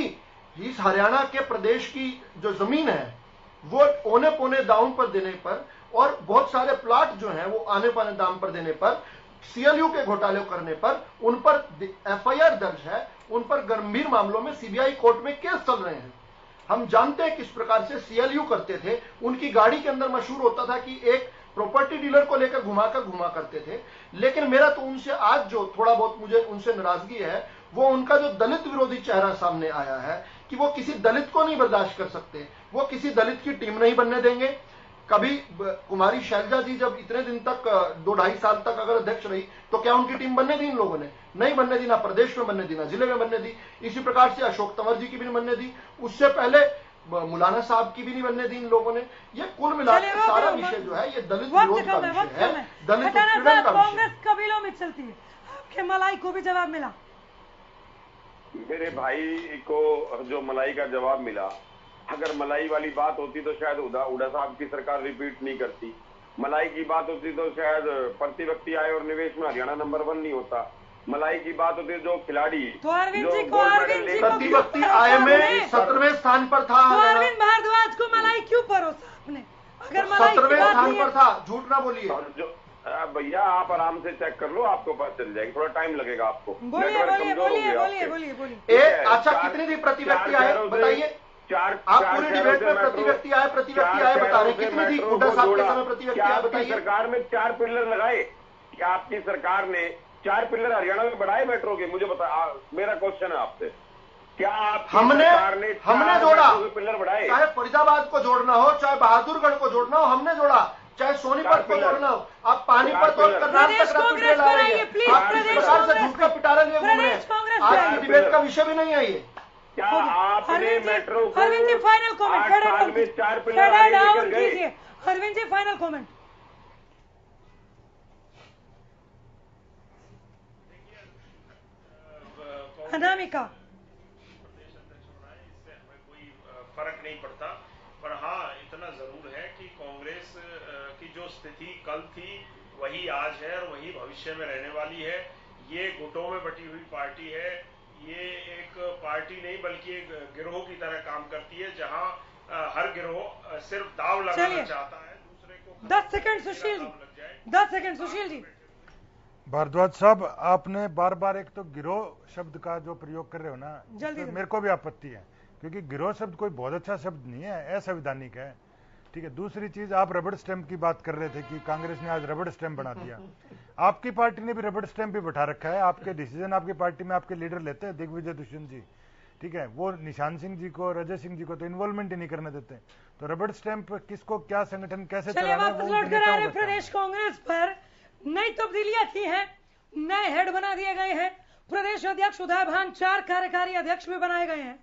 इस हरियाणा के प्रदेश की जो जमीन है वो औने पौने दाम पर देने पर और बहुत सारे प्लाट जो हैं वो आने पौने दाम पर देने पर, सीएलयू के घोटाले करने पर उन पर एफआईआर दर्ज है, उन पर गंभीर मामलों में सीबीआई कोर्ट में केस चल रहे हैं। हम जानते हैं किस प्रकार से सीएलयू करते थे। उनकी गाड़ी के अंदर मशहूर होता था कि एक प्रॉपर्टी डीलर को लेकर घुमा करते थे। लेकिन मेरा तो उनसे आज जो थोड़ा बहुत मुझे उनसे नाराजगी है वो उनका जो दलित विरोधी चेहरा सामने आया है कि वो किसी दलित को नहीं बर्दाश्त कर सकते, वो किसी दलित की टीम नहीं बनने देंगे। कभी कुमारी शैलजा जी जब इतने दिन तक 2-2.5 साल तक अगर अध्यक्ष रही तो क्या उनकी टीम बनने दी इन लोगों ने? नहीं बनने दी, ना प्रदेश में बनने दी, ना जिले में बनने दी। इसी प्रकार से अशोक तंवर जी की भी नहीं बनने दी, उससे पहले मौलाना साहब की भी नहीं बनने दी इन लोगों ने। ये कुल मिलाकर सारा विषय जो है ये दलित विरोध का विषय है, दलित उत्पीड़न का कांग्रेस कबीलों में चलती है। आपके मलाई को भी जवाब मिला, मेरे भाई को जो मलाई का जवाब मिला, अगर मलाई वाली बात होती तो शायद हुड्डा साहब की सरकार रिपीट नहीं करती। मलाई की बात होती तो शायद प्रति व्यक्ति आय और निवेश में हरियाणा नंबर 1 नहीं होता। मलाई की बात होती है जो खिलाड़ी तो अरविंद जी को प्रति व्यक्ति आय में 17वें स्थान पर था। तो अरविंद भारद्वाज को मलाई क्यों परोसा आपने? अगर मलाई 17वें स्थान पर था, झूठ ना बोलिए। भैया आप आराम से चेक कर लो, आपको पता चल जाएगा, थोड़ा टाइम लगेगा आपको। बोलिए। अच्छा, कितनी थी प्रति व्यक्ति आय बताइए? आप पूरी डिबेट में प्रति व्यक्ति आय बता रहे, कितनी थी हुड्डा साहब के समय प्रति व्यक्ति आय बताइए? सरकार में 4 पिलर लगाए, क्या आपकी सरकार ने 4 पिलर हरियाणा में बढ़ाए मेट्रो के? मुझे बता, मेरा क्वेश्चन है आपसे, क्या आप हमने जोड़ा? पिलर बढ़ाए, चाहे फरीदाबाद को जोड़ना हो, चाहे बहादुरगढ़ को जोड़ना हो, हमने जोड़ा। चाहे सोनीपत को जोड़ना हो, आप पानीपत और कर्नाटक का पिटारा ला रही है। आप इस प्रकार से झूठ का पिटारा लिए घूम रहे हैं। आज की डिबेट का विषय भी नहीं है ये। क्या आपने मेट्रो को अरविंद जी फाइनल कमेंट, 8 साल में 4 पिलर आगे लेकर गए? Arvind ji final comment. अनामिका, प्रदेश अध्यक्ष बनाए, इससे हमें कोई फर्क नहीं पड़ता, पर हाँ इतना जरूर है कि कांग्रेस की जो स्थिति कल थी वही आज है और वही भविष्य में रहने वाली है। ये गुटों में बटी हुई पार्टी है, ये एक पार्टी नहीं बल्कि एक गिरोह की तरह काम करती है, जहां हर गिरोह सिर्फ दाव लगाना चाहता है दूसरे को। 10 सेकंड सुशील जी, 10 सेकंड सुशील जी। भारद्वाज साहब, आपने बार बार एक तो गिरोह शब्द का जो प्रयोग कर रहे हो ना, तो मेरे को भी आपत्ति है, क्योंकि गिरोह शब्द कोई बहुत अच्छा शब्द नहीं है, असंवैधानिक है। ठीक है। दूसरी चीज, आप रबड़ स्टैंप की बात कर रहे थे कि कांग्रेस ने आज रबड़ स्टैंप बना दिया। आपकी पार्टी ने भी रबड़ स्टैंप भी बैठा रखा है। आपके डिसीजन आपकी पार्टी में आपके लीडर लेते हैं, दिग्विजय दुष्यंत जी, ठीक है, वो निशान सिंह जी को, रजय सिंह जी को तो इन्वॉल्वमेंट ही नहीं करने देते। तो रबड़ स्टैंप किसको, क्या संगठन कैसे चला रहा है, वो प्रदेश कांग्रेस पर नई तब्दीलियां की हैं, नए हेड बना दिए गए हैं, प्रदेश अध्यक्ष उदय भान 4 कार्यकारी अध्यक्ष भी बनाए गए हैं।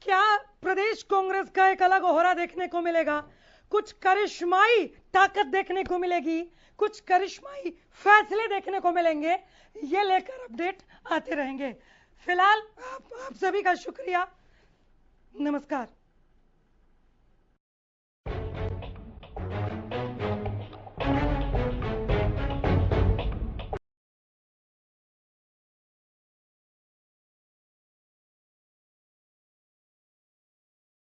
क्या प्रदेश कांग्रेस का एक अलग ओहरा देखने को मिलेगा? कुछ करिश्माई ताकत देखने को मिलेगी, कुछ करिश्माई फैसले देखने को मिलेंगे। ये लेकर अपडेट आते रहेंगे। फिलहाल आप सभी का शुक्रिया। नमस्कार।